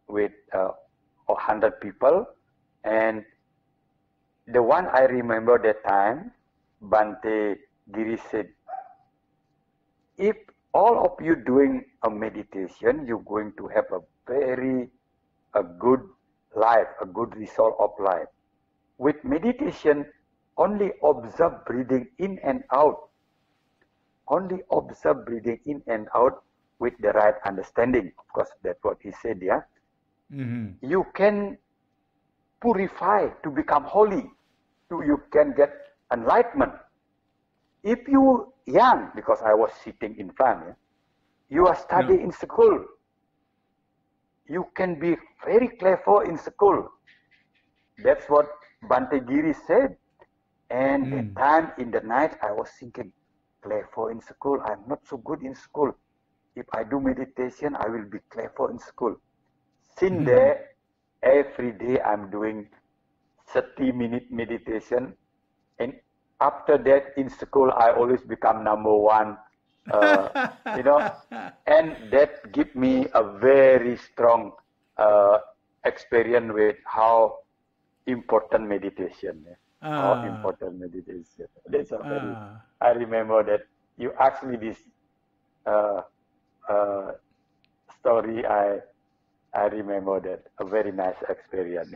Speaker 2: with 100 people, and the one I remember that time, Bhante Giri said, if all of you doing a meditation, you're going to have a good life, a good result of life. With meditation, only observe breathing in and out. Only observe breathing in and out with the right understanding. Of course, that's what he said, yeah. You can purify to become holy. You can get enlightenment. If you young, because I was sitting in front, yeah, you are studying in school. You can be very clever in school. That's what Bhante Giri said. And at time in the night, I was thinking, clever in school. I'm not so good in school. If I do meditation, I will be clever in school. Since there, every day I'm doing 30-minute meditation. And after that, in school, I always become number one. And that give me a very strong experience with how important meditation. How important meditation. That's a very. I remember that you asked me this story. I remember that, a very nice experience.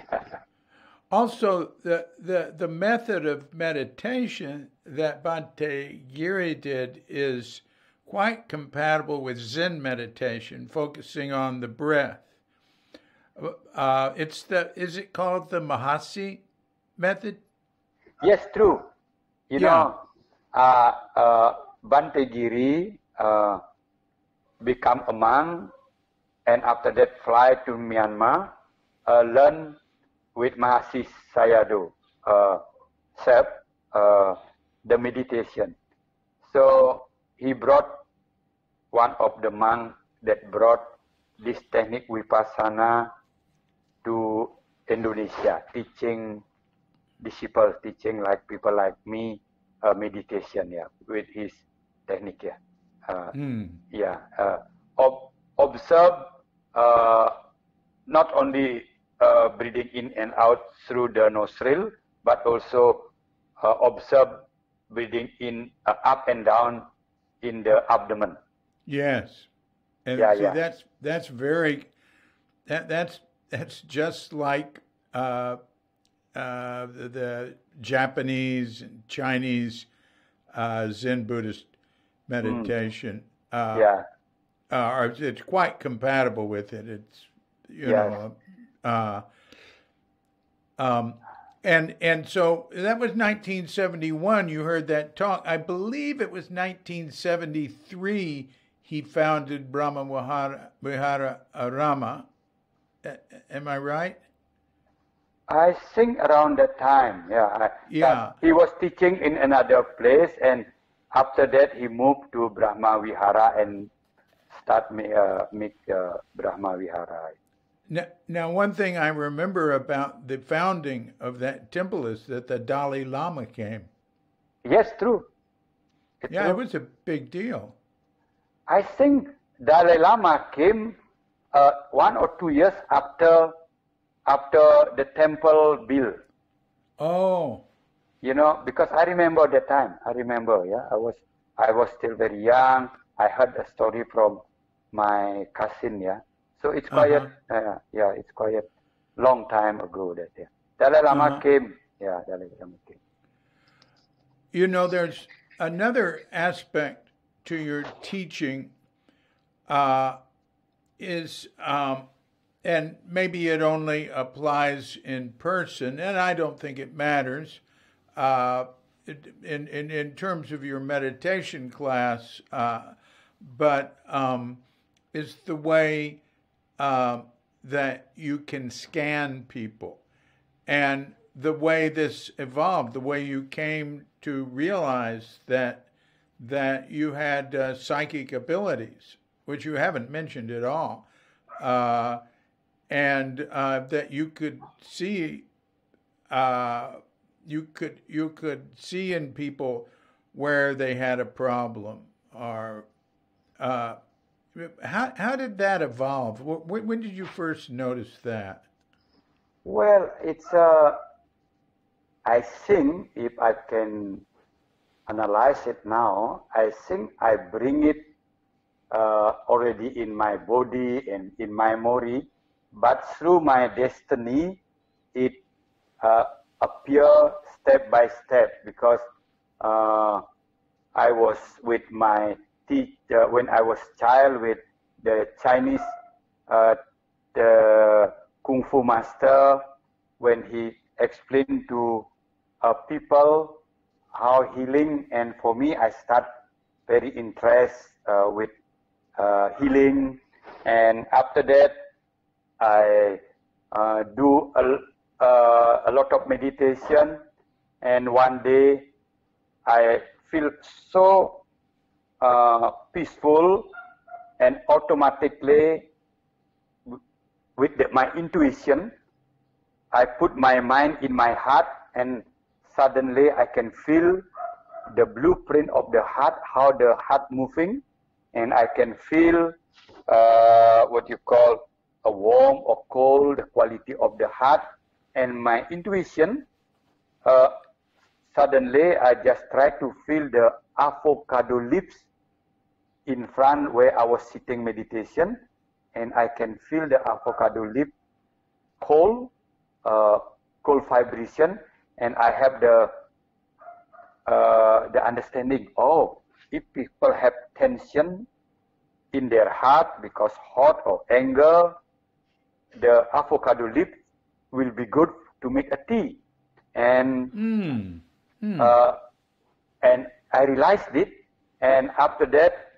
Speaker 1: Also, the method of meditation that Bhante Giri did is quite compatible with Zen meditation, focusing on the breath. Is it called the Mahasi method?
Speaker 2: Yes, true. You know, Bhante Giri become a monk and after that fly to Myanmar, learn with Mahasi Sayadaw, Sep, the meditation. So he brought one of the monks that brought this technique Vipassana to Indonesia, teaching disciples, teaching like people like me, meditation, with his technique, observe not only breathing in and out through the nostril, but also observe breathing in up and down in the abdomen.
Speaker 1: Yes, and that's very that's just like the Japanese and Chinese Zen Buddhist meditation. It's quite compatible with it. It's and so that was 1971. You heard that talk. I believe it was 1973. He founded Brahma Vihara Rama. Am I right?
Speaker 2: I think around that time, he was teaching in another place, and after that he moved to Brahma Vihara and start make Brahma Vihara.
Speaker 1: Now, one thing I remember about the founding of that temple is that the Dalai Lama came.
Speaker 2: Yes, true.
Speaker 1: It was a big deal.
Speaker 2: I think Dalai Lama came 1 or 2 years after the temple built.
Speaker 1: Oh.
Speaker 2: Because I remember that time. I was still very young. I heard a story from my cousin, So it's quite, it's quite long time ago that, Dalai Lama came. Dalai Lama came.
Speaker 1: There's another aspect to your teaching is, and maybe it only applies in person, and I don't think it matters, in terms of your meditation class, but is the way that you can scan people, and the way this evolved, the way you came to realize that you had psychic abilities, which you haven't mentioned at all, and that you could see you could see in people where they had a problem, or how did that evolve? When did you first notice that?
Speaker 2: Well, it's I think if I can analyze it now, I think I bring it already in my body and in my memory, but through my destiny, it appear step by step, because I was with my teacher when I was child with the Chinese the Kung Fu master, when he explained to people how healing, and for me I start very interested with healing, and after that I do a lot of meditation, and one day I feel so peaceful, and automatically with my intuition I put my mind in my heart, and suddenly I can feel the blueprint of the heart, how the heart moving, and I can feel what you call a warm or cold, the quality of the heart, and my intuition, suddenly I just try to feel the avocado leaves in front where I was sitting meditation, and I can feel the avocado leaf cold vibration, and I have the understanding, if people have tension in their heart because hot or anger, the avocado leaf will be good to make a tea. And and I realized it, and after that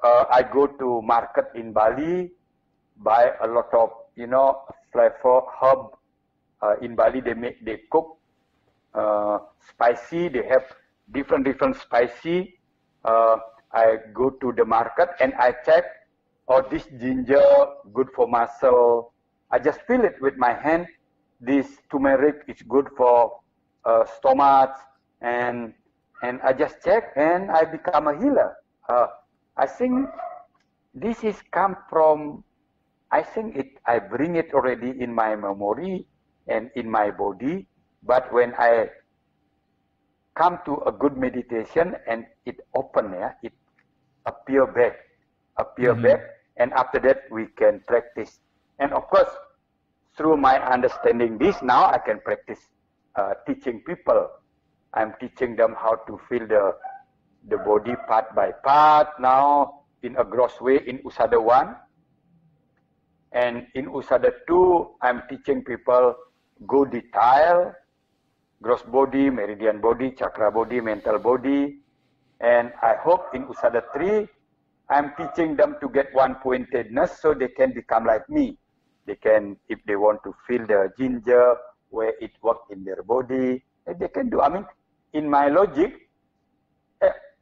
Speaker 2: I go to market in Bali, buy a lot of, flavor herb. In Bali, they cook spicy. They have different spicy. I go to the market and I check, this ginger good for muscle. I just feel it with my hand. This turmeric is good for stomach, and I just check and I become a healer. I think this is come from, I bring it already in my memory and in my body, but when I come to a good meditation and it open, it appear back, and after that we can practice. And of course, through my understanding this, now I can practice teaching people. I'm teaching them how to feel the body part by part now in a gross way in Usada 1. And in Usada 2, I'm teaching people go detail, gross body, meridian body, chakra body, mental body. And I hope in Usada 3, I'm teaching them to get one-pointedness so they can become like me. They can, if they want to feel the ginger, where it works in their body, they can do. I mean, in my logic,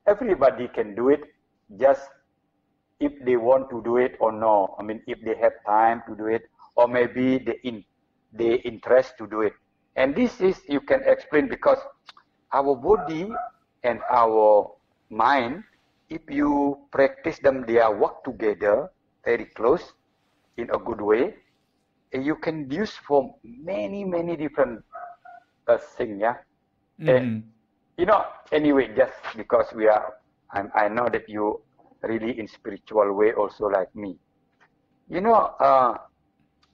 Speaker 2: everybody can do it, just if they want to do it or no. I mean, if they have time to do it, or maybe they interest to do it. And this is, you can explain, because our body and our mind, if you practice them, they are work together very close in a good way. You can use for many different things, yeah. And, anyway, just because I know that you really in spiritual way also like me.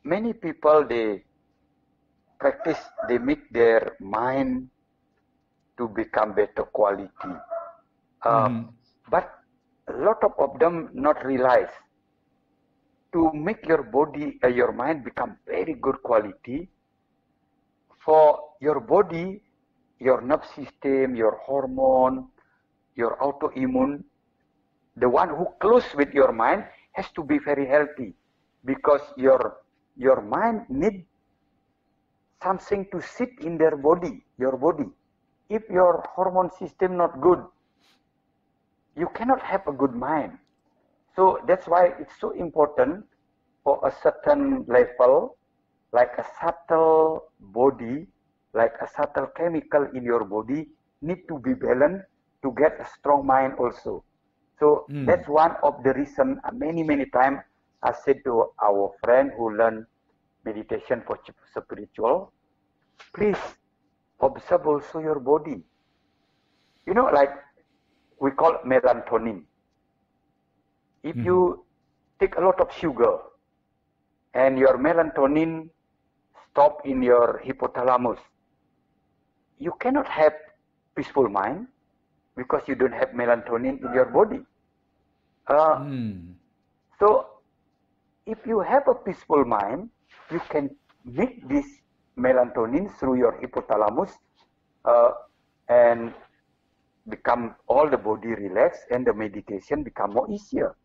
Speaker 2: Many people, they practice, they make their mind to become better quality. But a lot of them not realize to make your body, your mind become very good quality. For your body, your nerve system, your hormone, your autoimmune, the one who close with your mind has to be very healthy, because your mind need something to sit in their body, your body. If your hormone system not good, you cannot have a good mind. So that's why it's so important for a certain level, like a subtle body, like a subtle chemical in your body, need to be balanced to get a strong mind also. So that's one of the reasons many times I said to our friend who learn meditation for spiritual, please observe also your body. Like we call it melatonin. If you take a lot of sugar and your melatonin stop in your hypothalamus, you cannot have peaceful mind because you don't have melatonin in your body. So if you have a peaceful mind, you can make this melatonin through your hypothalamus and become all the body relaxed, and the meditation become more easier.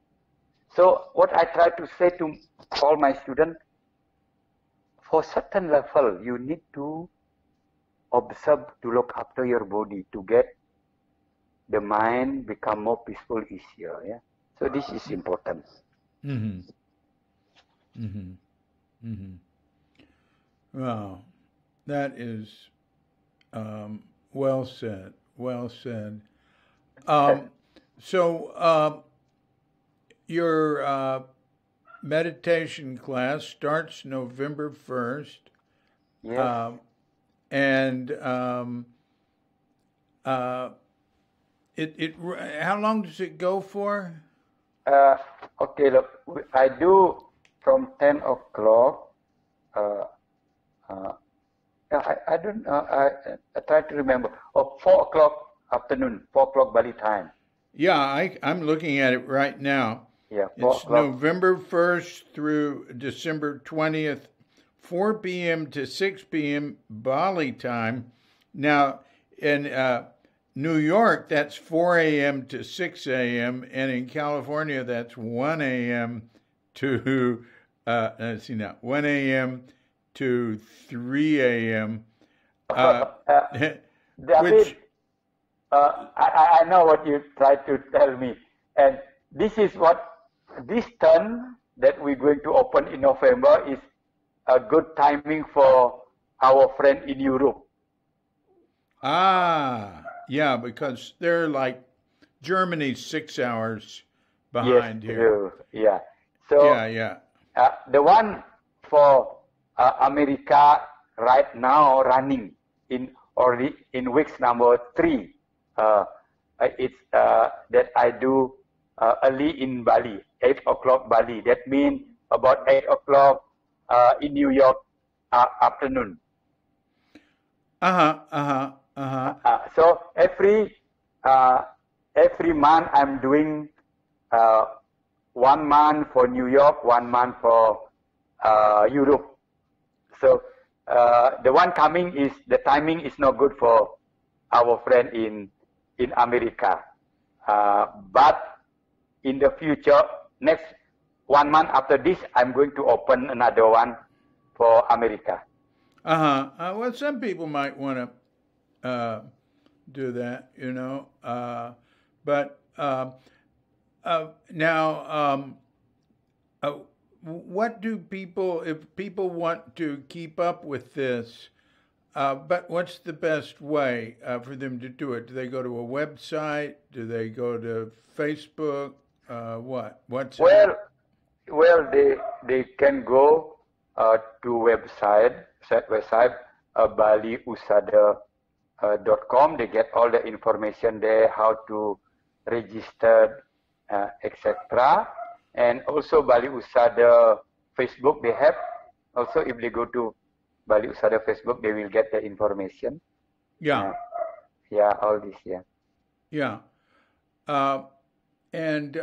Speaker 2: So what I try to say to all my students, for certain level, you need to observe, to look after your body to get the mind become more peaceful, easier. Yeah. So this is important.
Speaker 1: Wow, that is well said. Well said. So your meditation class starts November 1st.
Speaker 2: Yes.
Speaker 1: And how long does it go for?
Speaker 2: Okay, look, I do from 10 o'clock. I don't. I try to remember. 4 o'clock afternoon, 4 o'clock Bali time.
Speaker 1: Yeah, I'm looking at it right now.
Speaker 2: Yeah,
Speaker 1: it's November 1st through December 20th, 4 p.m. to 6 p.m. Bali time. Now, in New York, that's 4 a.m. to 6 a.m., and in California, that's 1 a.m. to let's see now, 1 a.m. to 3 a.m.
Speaker 2: David, I know what you tried to tell me, and this turn that we're going to open in November is a good timing for our friend in Europe.
Speaker 1: Yeah, because they're like Germany's 6 hours behind here.
Speaker 2: Yeah. So
Speaker 1: yeah.
Speaker 2: The one for America right now running in weeks number 3. It's that I do early in Bali, 8 o'clock Bali. That means about 8 o'clock in New York afternoon. So every month I'm doing 1 month for New York, 1 month for Europe. So the one coming is the timing is not good for our friend in America. But in the future, next 1 month after this, I'm going to open another one for America.
Speaker 1: Well, some people might want to do that, you know. But now, what do people, if people want to keep up with this, but what's the best way for them to do it? Do they go to a website? Do they go to Facebook? What's
Speaker 2: well, they can go to website Bali Usada.com. They get all the information there, how to register, etc. And also Bali Usada Facebook they have. Also, if they go to Bali Usada Facebook, they will get the information.
Speaker 1: Yeah.
Speaker 2: All this.
Speaker 1: Yeah. And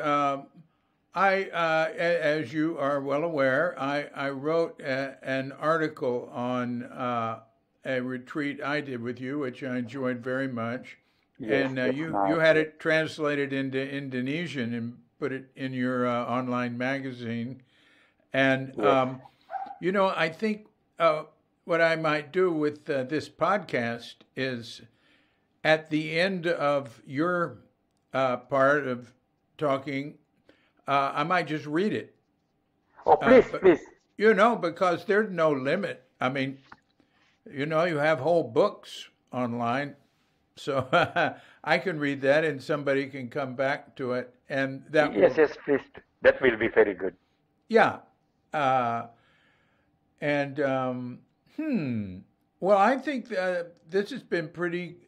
Speaker 1: I, as you are well aware, I wrote an article on a retreat I did with you, which I enjoyed very much.
Speaker 2: Yes,
Speaker 1: and you had it translated into Indonesian and put it in your online magazine. And, you know, I think what I might do with this podcast is at the end of your part of talking, I might just read it.
Speaker 2: Oh, please.
Speaker 1: You know, because there's no limit. I mean, you know, you have whole books online. So I can read that and somebody can come back to it. And that
Speaker 2: yes, please. That will be very good.
Speaker 1: Yeah. Well, I think this has been pretty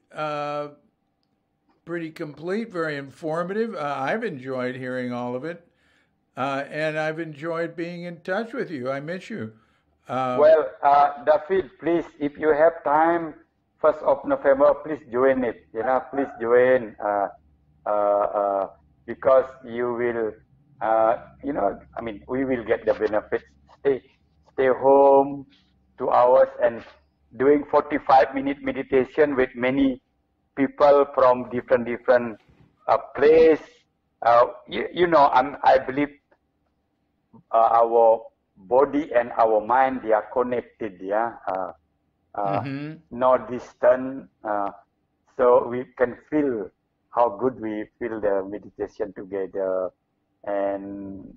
Speaker 1: complete, very informative. I've enjoyed hearing all of it. And I've enjoyed being in touch with you. I miss you.
Speaker 2: David, please, if you have time, 1st of November, please join it. You know, please join because you will, you know, I mean, we will get the benefits. Stay home 2 hours and doing 45-minute meditation with many people from different place. You know, I believe our body and our mind, they are connected. No distant, so we can feel how good we feel the meditation together, and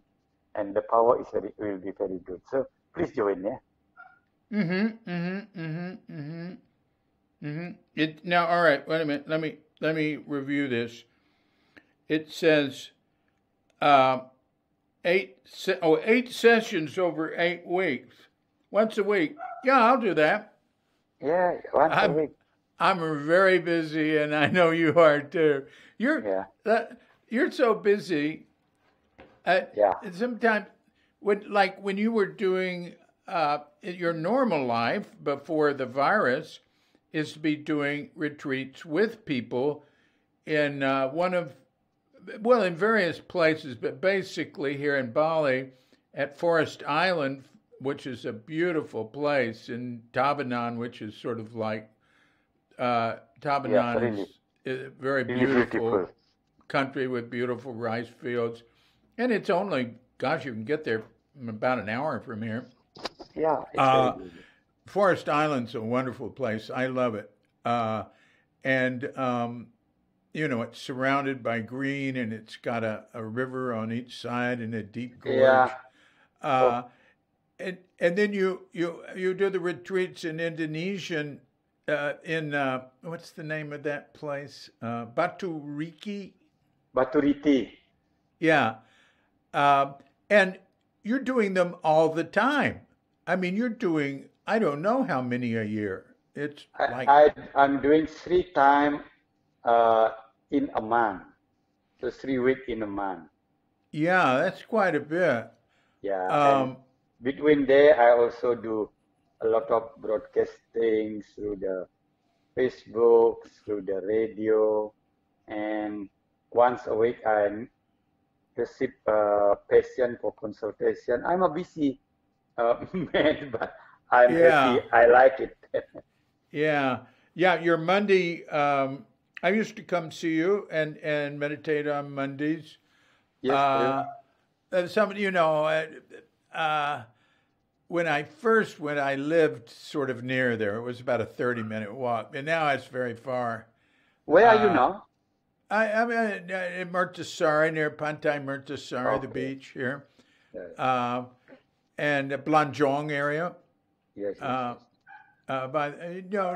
Speaker 2: the power will be very good. So please join,
Speaker 1: Now, all right. Wait a minute. Let me review this. It says 8 sessions over 8 weeks, once a week. Yeah, I'll do that.
Speaker 2: Yeah, once a week.
Speaker 1: I'm very busy, and I know you are too. You're so busy. Sometimes, when you were doing your normal life before the virus, is to be doing retreats with people in in various places, but basically here in Bali at Forest Island, which is a beautiful place, in Tabanan, which is sort of like Tabanan is a very beautiful country with beautiful rice fields. And it's only, you can get there about an hour from here.
Speaker 2: Yeah, it's very good.
Speaker 1: Forest Island's a wonderful place. I love it. And it's surrounded by green, and it's got a river on each side and a deep gorge.
Speaker 2: Yeah.
Speaker 1: And then you do the retreats in Indonesian, in what's the name of that place? Batu Riki.
Speaker 2: Baturiti.
Speaker 1: Yeah. And you're doing them all the time. I mean, you're doing, I don't know how many a year. It's like
Speaker 2: I'm doing 3 times in a month. So 3 weeks in a month.
Speaker 1: Yeah, that's quite a bit.
Speaker 2: Yeah. And between there, I also do a lot of broadcasting through the Facebook, through the radio, and once a week I receive a patient for consultation. I'm a busy man, but I'm happy. I like it.
Speaker 1: Yeah. Your Monday. I used to come see you and meditate on Mondays.
Speaker 2: Yes.
Speaker 1: Somebody, when I lived sort of near there, it was about a 30-minute walk, and now it's very far.
Speaker 2: Where are you now?
Speaker 1: I'm in Mertasari, near Pantai Mertasari, the beach here, and the Blanjong area.
Speaker 2: Yes.
Speaker 1: By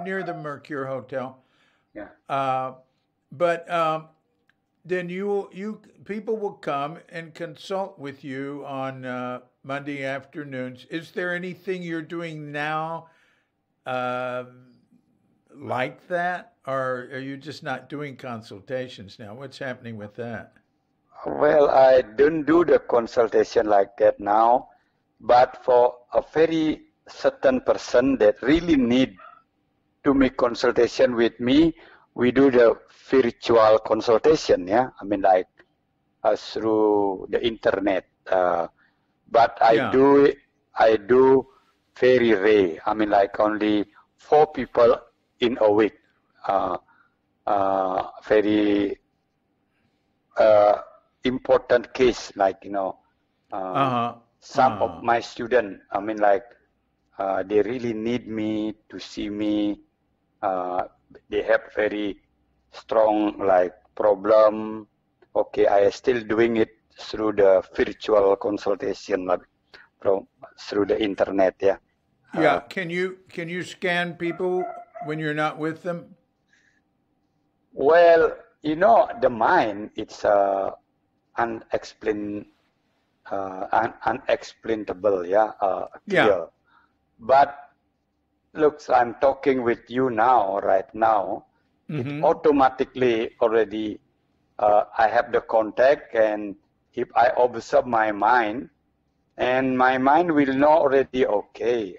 Speaker 1: near the Mercure Hotel.
Speaker 2: Yeah.
Speaker 1: But then people will come and consult with you on Monday afternoons. Is there anything you're doing now like that, or are you just not doing consultations now? What's happening with that?
Speaker 2: Well, I don't do the consultation like that now, but for a very certain person that really need to make consultation with me, we do the virtual consultation. Yeah, I mean like through the internet. But I do very rare. I mean like only 4 people in a week. Very important case, like some of my students. I mean like they really need me to see me. They have very strong like problem. Okay, I am still doing it through the virtual consultation, like through the internet. Yeah.
Speaker 1: Yeah. Can you scan people when you're not with them?
Speaker 2: Well, the mind, it's unexplainable. Yeah. Clear. But look, I'm talking with you now, right now. It automatically already, I have the contact, and if I observe my mind, and my mind will know already, okay,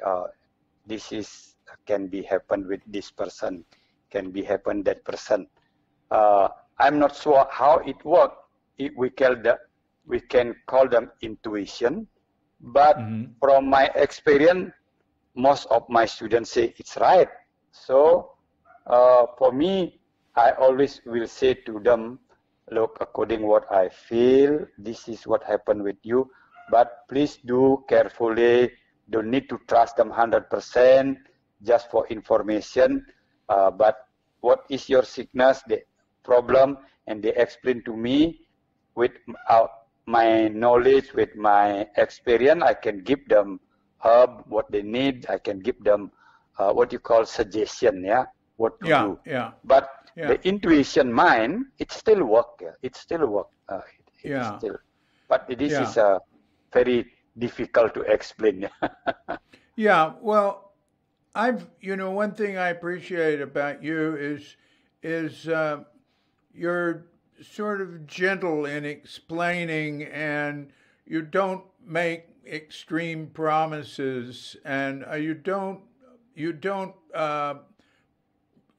Speaker 2: this can be happen with this person, can be happen that person. I'm not sure how it works. We can call them intuition, but from my experience, most of my students say it's right. So for me, I always will say to them, look, according what I feel, this is what happened with you, but please do carefully. Don't need to trust them 100% just for information. But what is your sickness, the problem? And they explain to me with my knowledge, with my experience. I can give them herb, what they need. I can give them what you call suggestion, what to do.
Speaker 1: Yeah.
Speaker 2: But the intuition mind, it still work. It still work. But this is very difficult to explain.
Speaker 1: Yeah. Well, one thing I appreciate about you is you're sort of gentle in explaining, and you don't make extreme promises, and you don't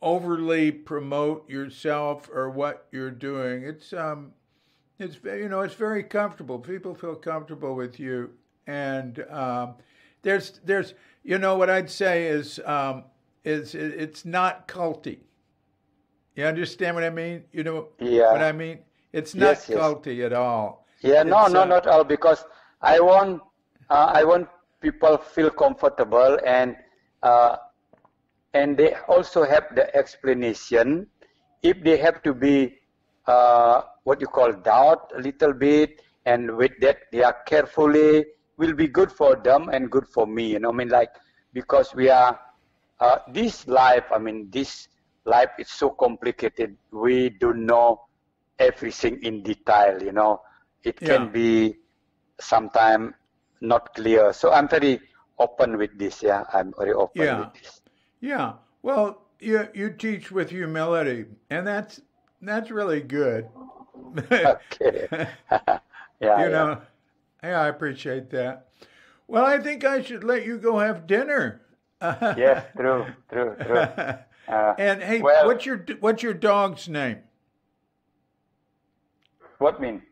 Speaker 1: overly promote yourself or what you're doing. It's very comfortable. People feel comfortable with you, and there's what I'd say is it's not culty. You understand what I mean? What I mean? It's not culty at all.
Speaker 2: Yeah, not at all, because I want I want people feel comfortable, and they also have the explanation. If they have to be what you call doubt a little bit, and with that they are carefully, will be good for them and good for me. You know, I mean, like, because we are this life. I mean, this life is so complicated. We don't know everything in detail. You know, it can be sometimes not clear. So I'm very open with this. Yeah, I'm very open with this.
Speaker 1: Yeah. Well, you teach with humility, and that's really good.
Speaker 2: Okay.
Speaker 1: Yeah, I appreciate that. Well, I think I should let you go have dinner.
Speaker 2: Yes, true.
Speaker 1: And hey,
Speaker 2: well,
Speaker 1: what's your dog's name?
Speaker 2: What mean?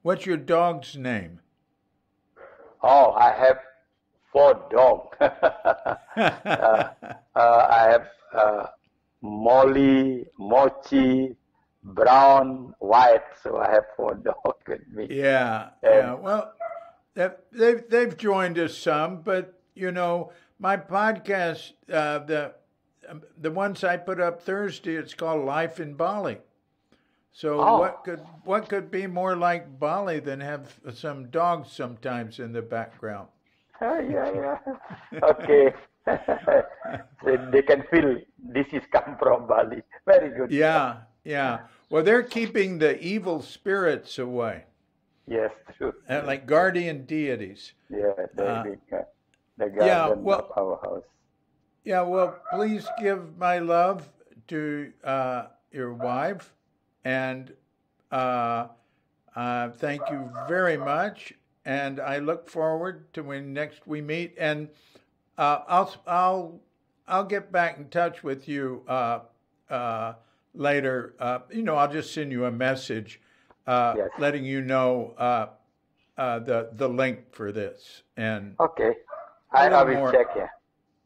Speaker 1: What's your dog's name?
Speaker 2: Oh, I have 4 dogs. I have Molly, Mochi, Brown, White. So I have 4 dogs with me.
Speaker 1: Yeah. Well, they've joined us some, but you know, my podcast, the ones I put up Thursday, it's called Life in Bali. So what could be more like Bali than have some dogs sometimes in the background?
Speaker 2: Yeah. Okay. So they can feel this is come from Bali. Very good.
Speaker 1: Yeah. Well, they're keeping the evil spirits away.
Speaker 2: Yes, true.
Speaker 1: Like guardian deities.
Speaker 2: Yeah, the guardian of our house.
Speaker 1: Yeah, well, please give my love to your wife, and thank you very much. And I look forward to when next we meet. And I'll get back in touch with you later. I'll just send you a message letting you know the link for this. And
Speaker 2: okay, I will check.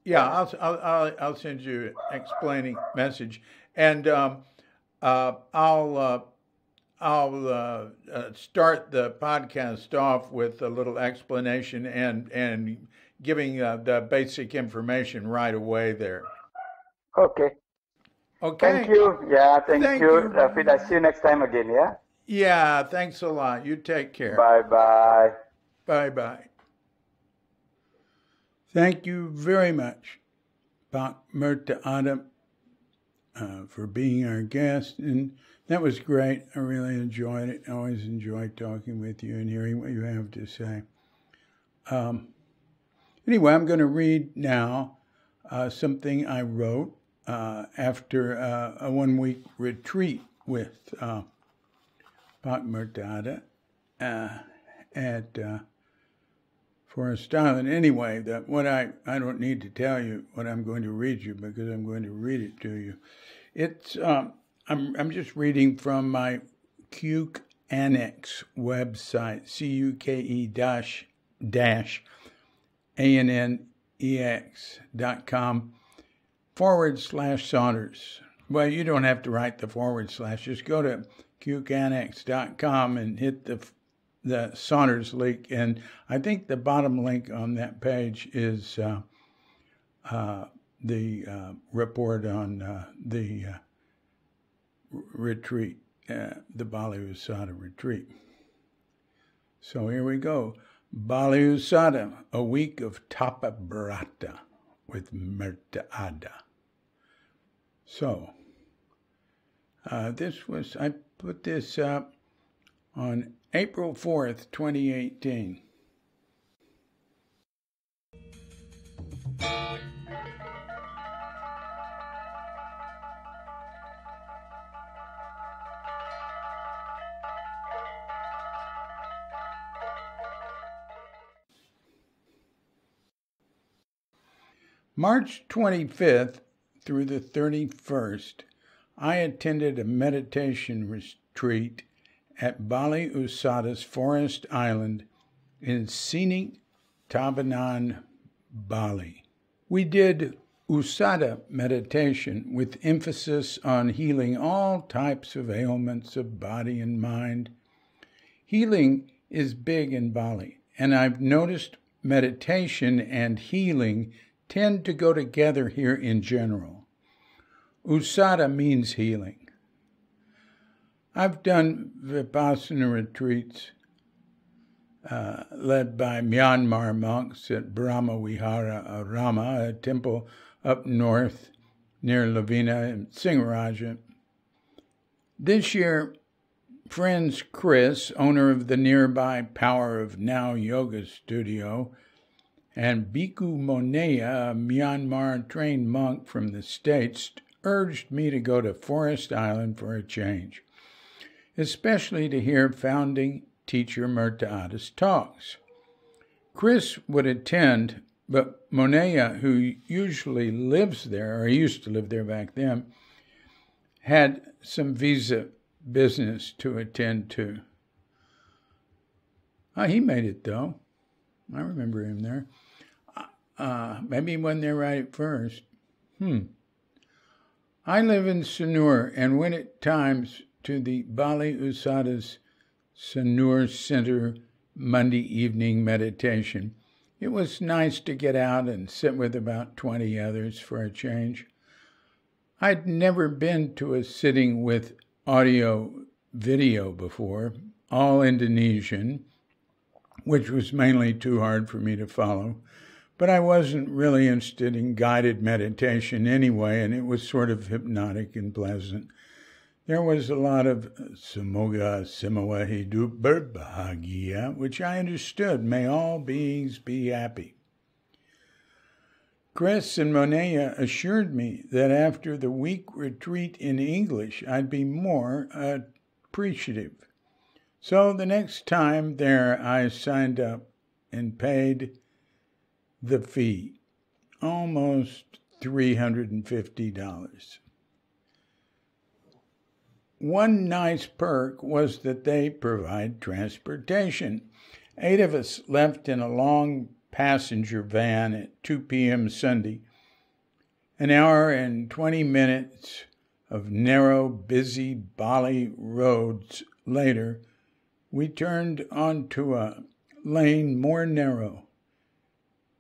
Speaker 1: Yeah, I'll send you an explaining message, and I'll start the podcast off with a little explanation and giving the basic information right away there.
Speaker 2: Okay. Thank you. Yeah, thank you. David, I'll see you next time again, yeah?
Speaker 1: Yeah, thanks a lot. You take care.
Speaker 2: Bye-bye.
Speaker 1: Bye-bye. Thank you very much, Pak Merta Ada, for being our guest. And that was great. I really enjoyed it. I always enjoy talking with you and hearing what you have to say. Anyway, I'm going to read now something I wrote after a one-week retreat with Pak Merta Ada at Forest Island. Anyway, what I don't need to tell you what I'm going to read you, because I'm going to read it to you. It's I'm just reading from my Cuke Annex website, cuke-annex.com/Saunders. Well, you don't have to write the / just go to cukeannex.com and hit the Saunders link, and I think the bottom link on that page is the report on the retreat, the Bali Usada retreat. So here we go. Bali Usada, a week of Tapa Brata with Merta Ada. So I put this up on April 4th, 2018. March 25th through the 31st, I attended a meditation retreat at Bali Usada's Forest Island in scenic Tabanan, Bali. We did Usada meditation with emphasis on healing all types of ailments of body and mind. Healing is big in Bali, and I've noticed meditation and healing tend to go together here in general. Usada means healing. I've done Vipassana retreats led by Myanmar monks at Brahma Vihara Arama, a temple up north near Lavina and Singaraja. This year, friends Chris, owner of the nearby Power of Now yoga studio, and Bhikkhu Moneya, a Myanmar-trained monk from the States, urged me to go to Forest Island for a change, especially to hear founding teacher Merta Ada's talks. Chris would attend, but Moneya, who usually lives there, or used to live there back then, had some visa business to attend to. He made it, though. I remember him there. Maybe he wasn't there right at first. I live in Sanur and went at times to the Bali Usada's Sanur Center Monday evening meditation. It was nice to get out and sit with about 20 others for a change. I'd never been to a sitting with audio-video before, all Indonesian, which was mainly too hard for me to follow. But I wasn't really interested in guided meditation anyway, and it was sort of hypnotic and pleasant. There was a lot of Semoga Semawa Hidup Berbahagia, which I understood, may all beings be happy. Chris and Moneya assured me that after the week retreat in English, I'd be more appreciative. So the next time there, I signed up and paid the fee, almost $350. One nice perk was that they provide transportation. 8 of us left in a long passenger van at 2 p.m. Sunday. An hour and 20 minutes of narrow, busy Bali roads later, we turned onto a lane more narrow.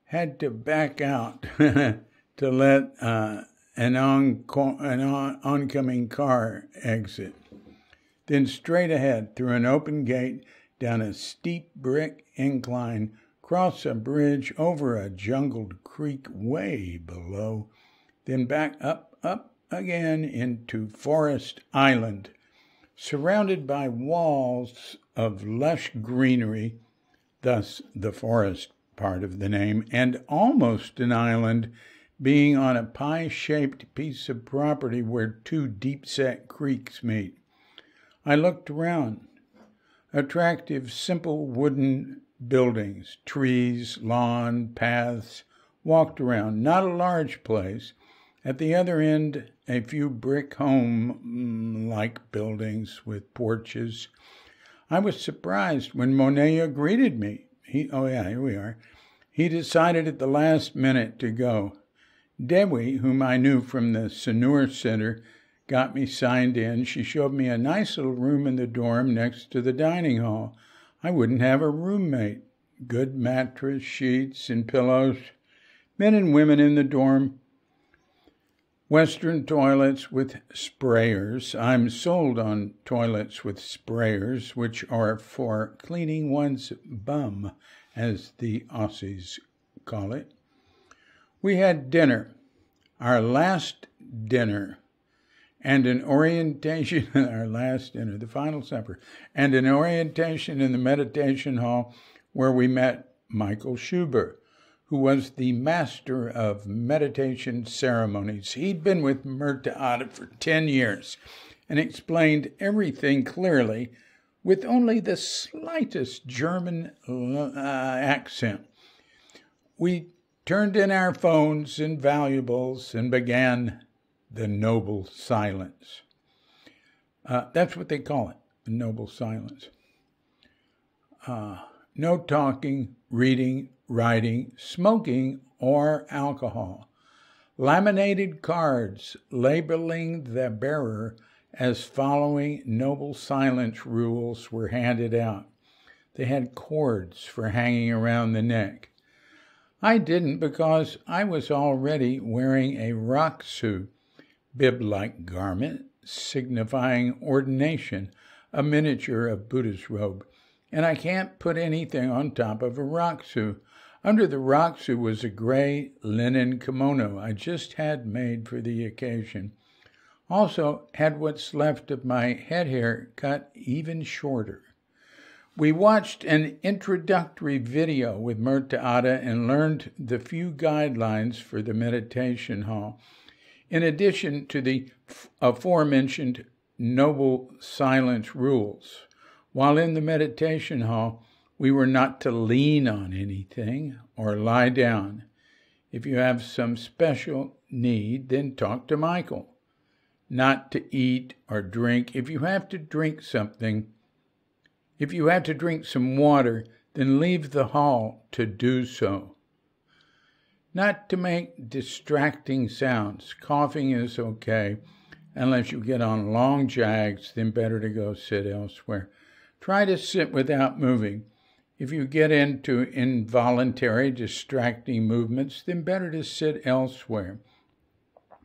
Speaker 1: Had to back out to let an oncoming car exit. Then straight ahead through an open gate, down a steep brick incline, cross a bridge over a jungled creek way below, then back up again into Forest Island, surrounded by walls of lush greenery, thus the forest part of the name, and almost an island, being on a pie-shaped piece of property where 2 deep-set creeks meet. I looked around. Attractive, simple wooden buildings, trees, lawn, paths, walked around. Not a large place. At the other end, a few brick home-like buildings with porches. I was surprised when Moneya greeted me. Here we are. He decided at the last minute to go. Dewi, whom I knew from the Sanur Center, got me signed in. She showed me a nice little room in the dorm next to the dining hall. I wouldn't have a roommate. Good mattress, sheets, and pillows. Men and women in the dorm. Western toilets with sprayers. I'm sold on toilets with sprayers, which are for cleaning one's bum, as the Aussies call it. We had dinner, our last dinner, and an orientation, the final supper, and an orientation in the meditation hall where we met Michael Schuber, who was the master of meditation ceremonies. He'd been with Merta Ada for 10 years and explained everything clearly with only the slightest German accent. We turned in our phones and valuables and began the noble silence. That's what they call it, the noble silence. No talking, reading, writing, smoking, or alcohol. Laminated cards labeling the bearer as following noble silence rules were handed out. They had cords for hanging around the neck. I didn't because I was already wearing a raksu, bib-like garment signifying ordination, a miniature of Buddha's robe, and I can't put anything on top of a raksu. Under the raksu was a gray linen kimono I just had made for the occasion. Also had what's left of my head hair cut even shorter. We watched an introductory video with Merta Ada and learned the few guidelines for the meditation hall. In addition to the aforementioned Noble Silence rules, while in the meditation hall, we were not to lean on anything or lie down. If you have some special need, then talk to Michael. Not to eat or drink. If you have to drink some water, then leave the hall to do so. Not to make distracting sounds. Coughing is okay, unless you get on long jags, then better to go sit elsewhere. Try to sit without moving. If you get into involuntary, distracting movements, then better to sit elsewhere.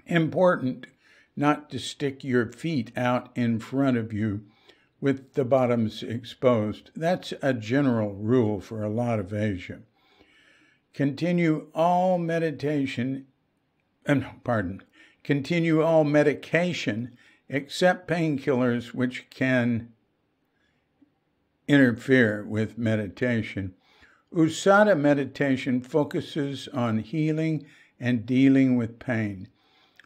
Speaker 1: Important not to stick your feet out in front of you with the bottoms exposed. That's a general rule for a lot of Asia. Continue all medication except painkillers which can interfere with meditation. Usada meditation focuses on healing and dealing with pain.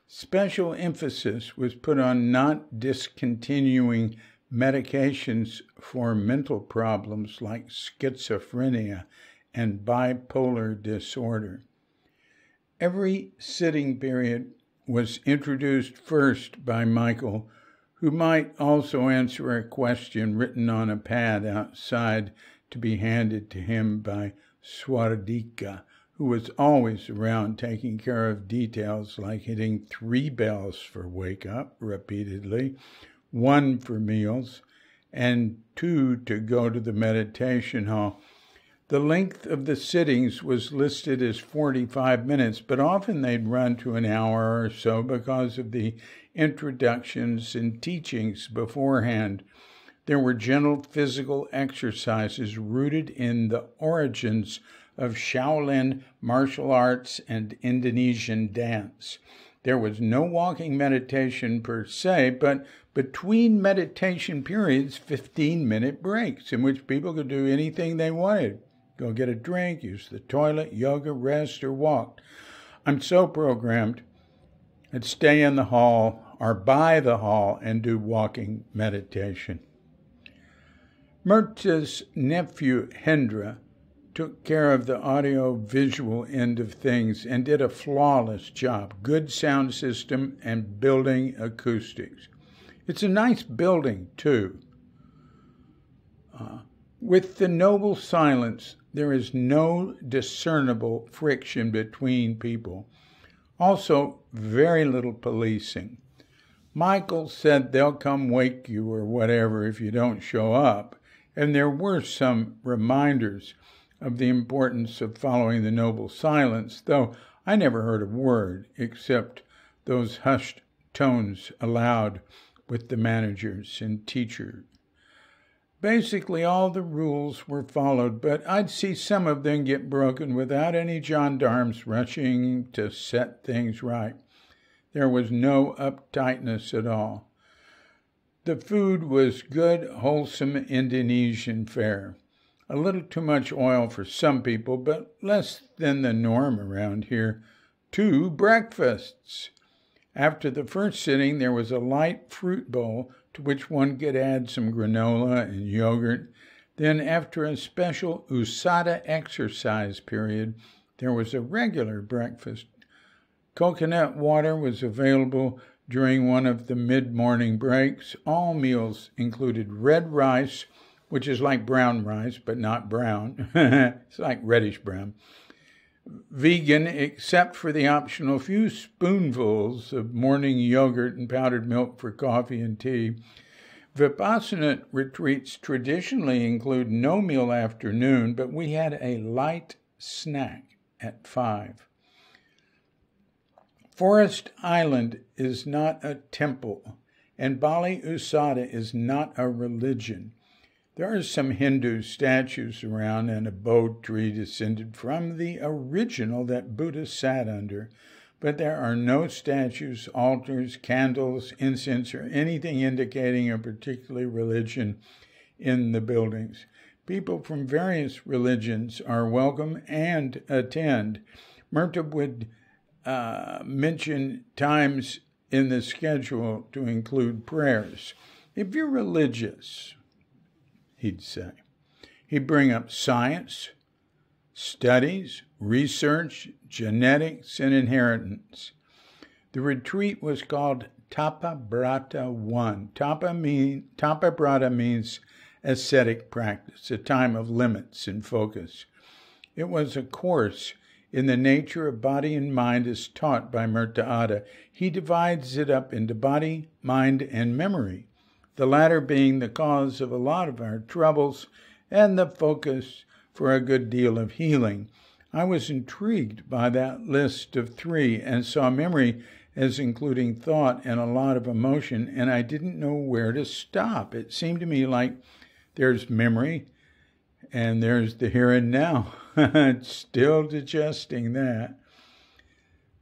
Speaker 1: Special emphasis was put on not discontinuing medications for mental problems like schizophrenia and bipolar disorder. Every sitting period was introduced first by Michael, who might also answer a question written on a pad outside to be handed to him by Swaradika, who was always around taking care of details like hitting 3 bells for wake-up repeatedly, 1 for meals, and 2 to go to the meditation hall. The length of the sittings was listed as 45 minutes, but often they'd run to an hour or so because of the introductions and teachings beforehand. There were gentle physical exercises rooted in the origins of Shaolin martial arts and Indonesian dance. There was no walking meditation per se, but between meditation periods, 15-minute breaks in which people could do anything they wanted. Go get a drink, use the toilet, yoga, rest, or walk. I'm so programmed, I'd stay in the hall or by the hall and do walking meditation. Merta's nephew, Hendra, took care of the audio-visual end of things and did a flawless job. Good sound system and building acoustics. It's a nice building, too. With the noble silence, there is no discernible friction between people. Also, very little policing. Michael said they'll come wake you or whatever if you don't show up, and there were some reminders of the importance of following the noble silence, though I never heard a word except those hushed tones aloud with the managers and teachers. Basically, all the rules were followed, but I'd see some of them get broken without any gendarmes rushing to set things right. There was no uptightness at all. The food was good, wholesome Indonesian fare. A little too much oil for some people, but less than the norm around here. 2 breakfasts. After the first sitting, there was a light fruit bowl to which one could add some granola and yogurt. Then, after a special Usada exercise period, there was a regular breakfast. Coconut water was available during one of the mid-morning breaks. All meals included red rice, which is like brown rice, but not brown. It's like reddish brown. Vegan, except for the optional few spoonfuls of morning yogurt and powdered milk for coffee and tea. Vipassana retreats traditionally include no meal after noon, but we had a light snack. at 5. Forest Island is not a temple, and Bali Usada is not a religion. There are some Hindu statues around and a Bodh tree descended from the original that Buddha sat under, but there are no statues, altars, candles, incense, or anything indicating a particular religion in the buildings. People from various religions are welcome and attend. Merta would mention times in the schedule to include prayers. If you're religious, he'd say. He'd bring up science, studies, research, genetics, and inheritance. The retreat was called Tapa Brata 1. Tapa Brata means ascetic practice, a time of limits and focus. It was a course in the nature of body and mind as taught by Merta Ada. He divides it up into body, mind, and memory, the latter being the cause of a lot of our troubles and the focus for a good deal of healing. I was intrigued by that list of 3 and saw memory as including thought and a lot of emotion, and I didn't know where to stop. It seemed to me like there's memory and there's the here and now. Still digesting that.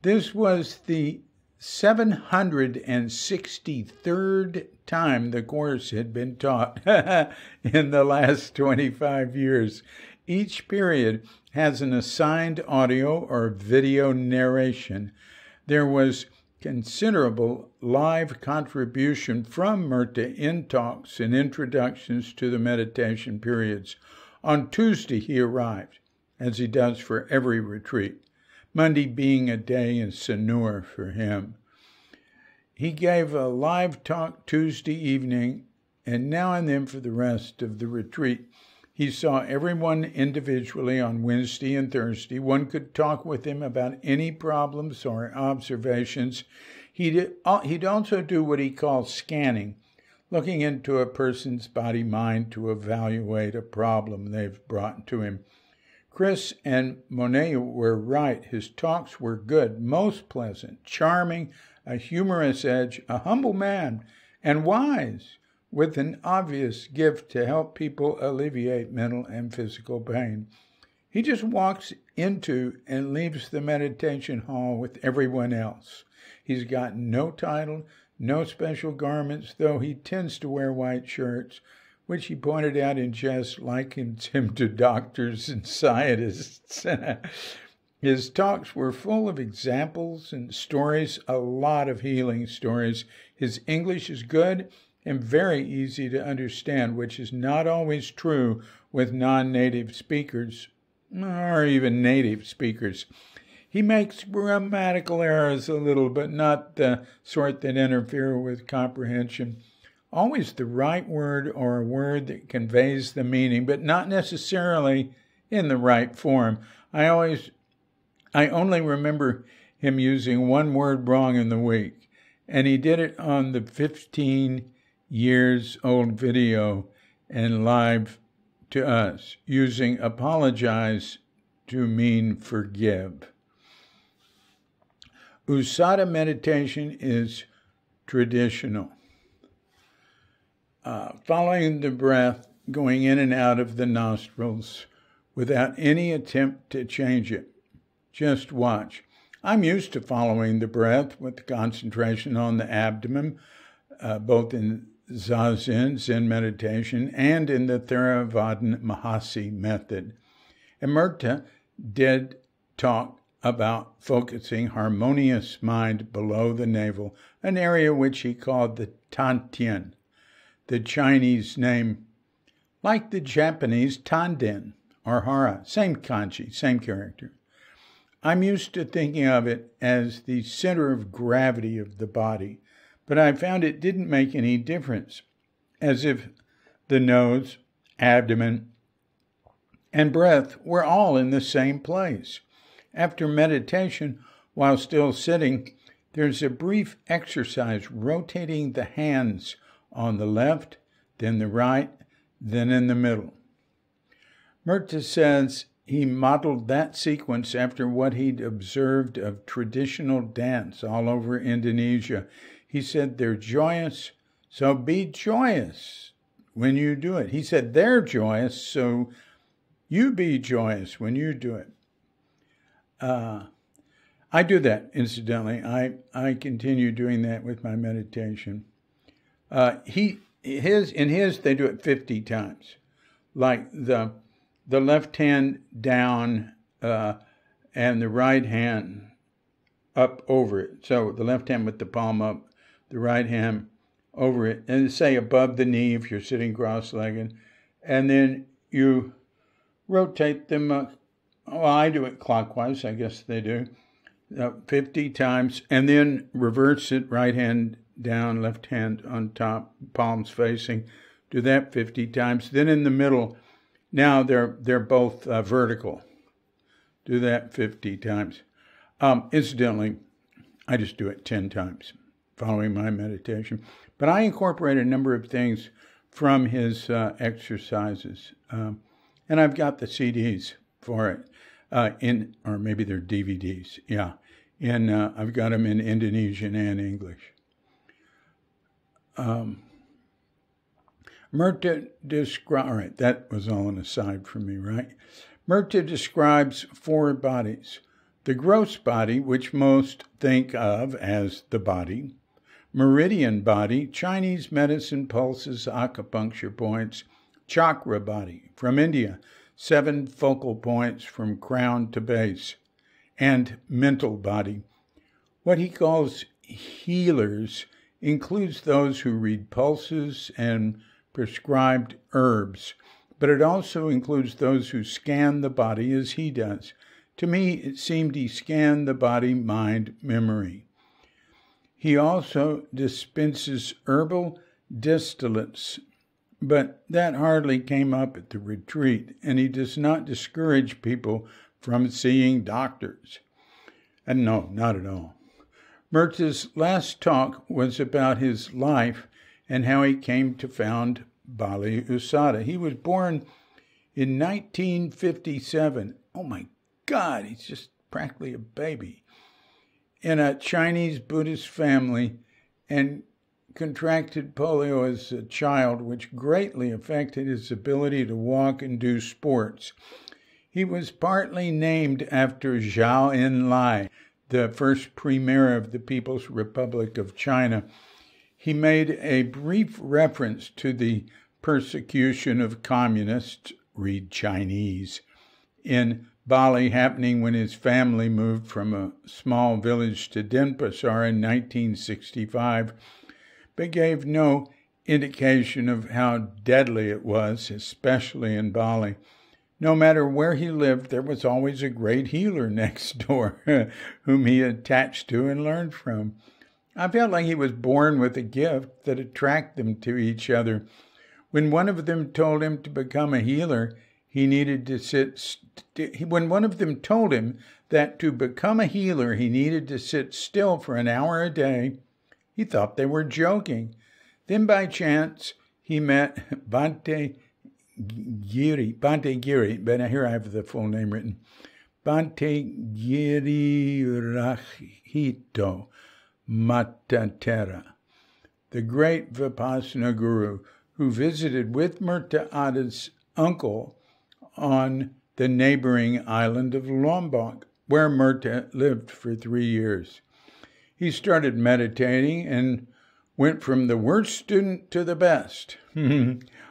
Speaker 1: This was the 763rd time the course had been taught in the last 25 years. Each period has an assigned audio or video narration. There was considerable live contribution from Merta in talks and introductions to the meditation periods. On Tuesday he arrived, as he does for every retreat, Monday being a day in Sanur for him. He gave a live talk Tuesday evening, and now and then for the rest of the retreat. He saw everyone individually on Wednesday and Thursday. One could talk with him about any problems or observations. He'd also do what he called scanning, looking into a person's body-mind to evaluate a problem they've brought to him. Chris and Monet were right. His talks were good, most pleasant, charming, a humorous edge, a humble man, and wise, with an obvious gift to help people alleviate mental and physical pain. He just walks into and leaves the meditation hall with everyone else. He's got no title, no special garments, though he tends to wear white shirts, which he pointed out in jest likens him to doctors and scientists. His talks were full of examples and stories, a lot of healing stories. His English is good and very easy to understand, which is not always true with non-native speakers or even native speakers. He makes grammatical errors a little, but not the sort that interfere with comprehension. Always the right word or a word that conveys the meaning, but not necessarily in the right form. I only remember him using one word wrong in the week, and he did it on the 15 years old video and live to us, using apologize to mean forgive. Usada meditation is traditional. Following the breath, going in and out of the nostrils without any attempt to change it. Just watch. I'm used to following the breath with concentration on the abdomen, both in Zazen, Zen meditation, and in the Theravada Mahasi method. And Merta did talk about focusing harmonious mind below the navel, an area which he called the Tantien, the Chinese name, like the Japanese Tanden or Hara, same kanji, same character. I'm used to thinking of it as the center of gravity of the body, but I found it didn't make any difference, as if the nose, abdomen, and breath were all in the same place. After meditation, while still sitting, there's a brief exercise rotating the hands on the left, then the right, then in the middle. Merta says he modeled that sequence after what he'd observed of traditional dance all over Indonesia. He said, they're joyous, so be joyous when you do it. He said, they're joyous, so you be joyous when you do it. I do that, incidentally. I continue doing that with my meditation. In his, they do it 50 times. Like the left hand down and the right hand up over it. So the left hand with the palm up, the right hand over it, and say above the knee if you're sitting cross-legged. And then you rotate them. Well, I do it clockwise, I guess they do, 50 times, and then reverse it, right hand down, left hand on top, palms facing. Do that 50 times. Then in the middle, now they're both vertical. Do that 50 times. Incidentally, I just do it 10 times following my meditation. But I incorporate a number of things from his exercises. And I've got the CDs for it, or maybe they're DVDs, yeah. And I've got them in Indonesian and English. Merta describes, all right, that was all an aside from me, right? Merta describes 4 bodies. The gross body, which most think of as the body. Meridian body, Chinese medicine, pulses, acupuncture points. Chakra body, from India, 7 focal points from crown to base. And mental body. What he calls healers includes those who read pulses and prescribed herbs, but it also includes those who scan the body as he does. To me, it seemed he scanned the body, mind, memory. He also dispenses herbal distillates, but that hardly came up at the retreat, and he does not discourage people from seeing doctors. And no, not at all. Merta's last talk was about his life and how he came to found Bali Usada. He was born in 1957. Oh my God, he's just practically a baby. In a Chinese Buddhist family, and contracted polio as a child, which greatly affected his ability to walk and do sports. He was partly named after Zhou Enlai, the first premier of the People's Republic of China. He made a brief reference to the persecution of communists, read Chinese, in Bali happening when his family moved from a small village to Denpasar in 1965, but gave no indication of how deadly it was, especially in Bali. No matter where he lived, there was always a great healer next door whom he attached to and learned from. I felt like he was born with a gift that attracted them to each other. When one of them told him to become a healer, he needed to when one of them told him that to become a healer, he needed to sit still for an hour a day, he thought they were joking. Then by chance, he met Bhante Giri, but here I have the full name written, Bhante Giri Rahito Mattatera, the great Vipassana guru who visited with Merta Ada's uncle on the neighboring island of Lombok, where Merta lived for 3 years. He started meditating and went from the worst student to the best.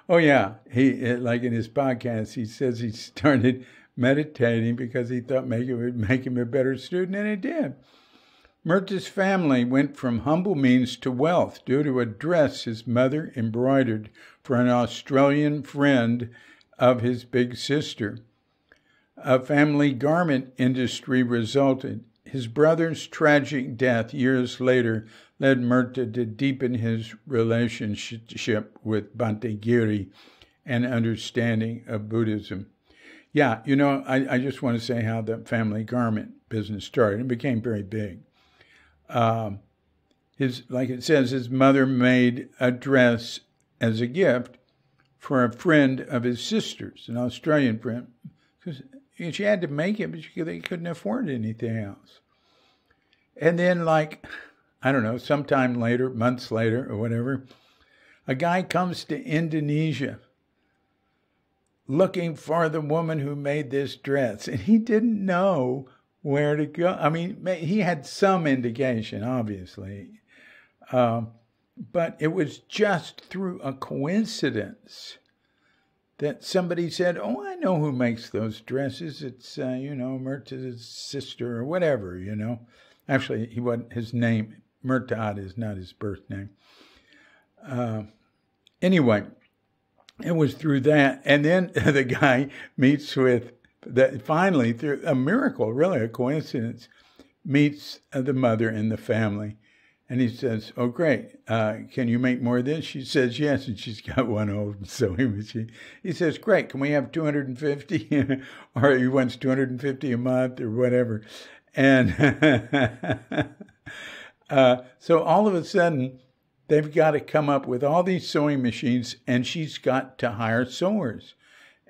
Speaker 1: Oh yeah, he, like in his podcast, he says he started meditating because he thought it would make him a better student, and it did. Merta's family went from humble means to wealth due to a dress his mother embroidered for an Australian friend of his big sister. A family garment industry resulted. His brother's tragic death years later led Merta to deepen his relationship with Bhante Giri and understanding of Buddhism. Yeah, I just want to say how the family garment business started. It became very big. Like it says, his mother made a dress as a gift for a friend of his sister's, an Australian friend. she had to make it, but they couldn't afford anything else. And then, like, I don't know, sometime later, months later or whatever, a guy comes to Indonesia looking for the woman who made this dress, and he didn't know where to go. I mean, he had some indication, obviously, but it was just through a coincidence that somebody said, oh, I know who makes those dresses. It's, Merta's sister or whatever, Actually, he wasn't, his name, Merta Ada, is not his birth name. Anyway, it was through that. And then the guy meets with, finally, through a miracle, really a coincidence, meets the mother and the family. And he says, oh, great, can you make more of this? She says, yes, and she's got one old sewing machine. He says, great, can we have 250? Or he wants 250 a month or whatever. And so all of a sudden, they've got to come up with all these sewing machines, and she's got to hire sewers.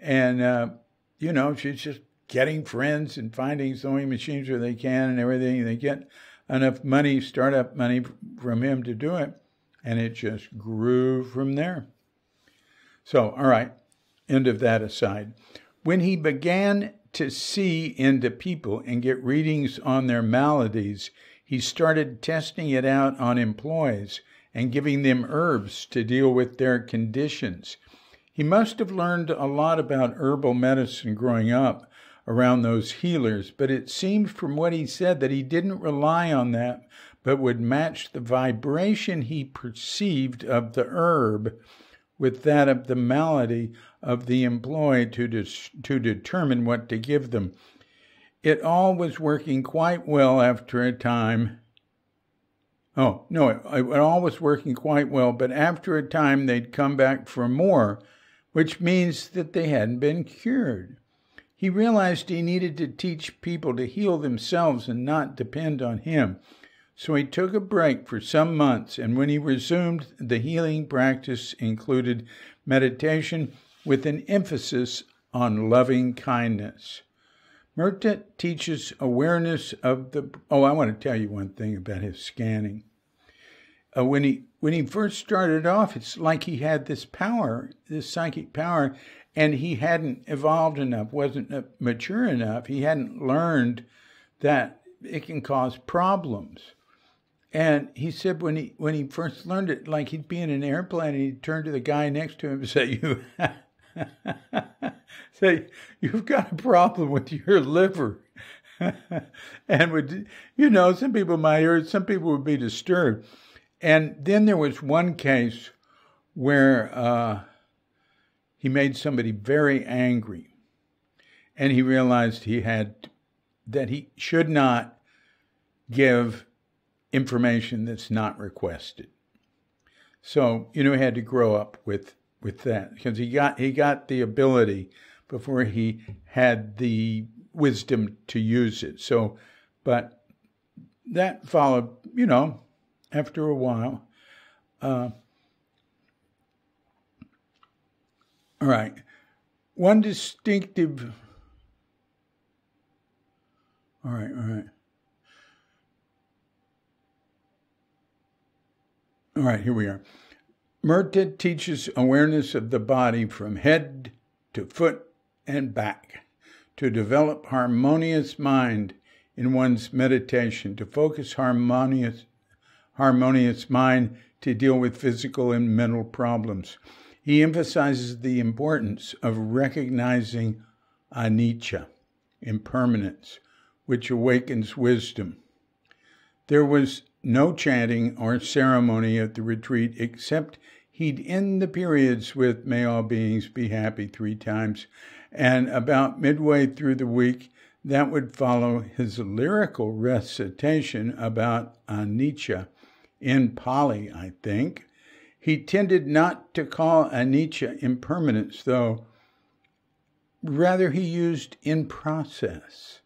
Speaker 1: And, she's just getting friends and finding sewing machines where they can and everything. They get enough money, startup money from him to do it, and it just grew from there. So, all right, end of that aside. When he began to see into people and get readings on their maladies, he started testing it out on employees and giving them herbs to deal with their conditions. He must have learned a lot about herbal medicine growing up around those healers, but it seemed from what he said that he didn't rely on that, but would match the vibration he perceived of the herb with that of the malady of the employee to determine what to give them. It all was working quite well after a time. Oh, no, it all was working quite well, but after a time they'd come back for more, which means that they hadn't been cured. He realized he needed to teach people to heal themselves and not depend on him. So he took a break for some months, and when he resumed, the healing practice included meditation with an emphasis on loving kindness. Merta teaches awareness of the... Oh, I want to tell you one thing about his scanning. When he first started off, it's like he had this power, this psychic power, and he hadn't evolved enough, wasn't mature enough. He hadn't learned that it can cause problems. And he said when he first learned it, like he'd be in an airplane and he'd turn to the guy next to him and say, you've got a problem with your liver. And would, some people might hear it, some people would be disturbed. And then there was one case where he made somebody very angry, and he realized that he should not give information that's not requested. So, he had to grow up with that, because he got the ability before he had the wisdom to use it. So, but that followed, after a while. All right. One distinctive... All right. All right, here we are. Merta teaches awareness of the body from head to foot and back, to develop harmonious mind in one's meditation, to focus harmonious mind to deal with physical and mental problems. He emphasizes the importance of recognizing anicca, impermanence, which awakens wisdom. There was no chanting or ceremony at the retreat, except he'd end the periods with "May all beings be happy" 3 times, and about midway through the week, that would follow his lyrical recitation about anicca, in Pali, I think. He tended not to call anicca impermanence, though. Rather, he used in process.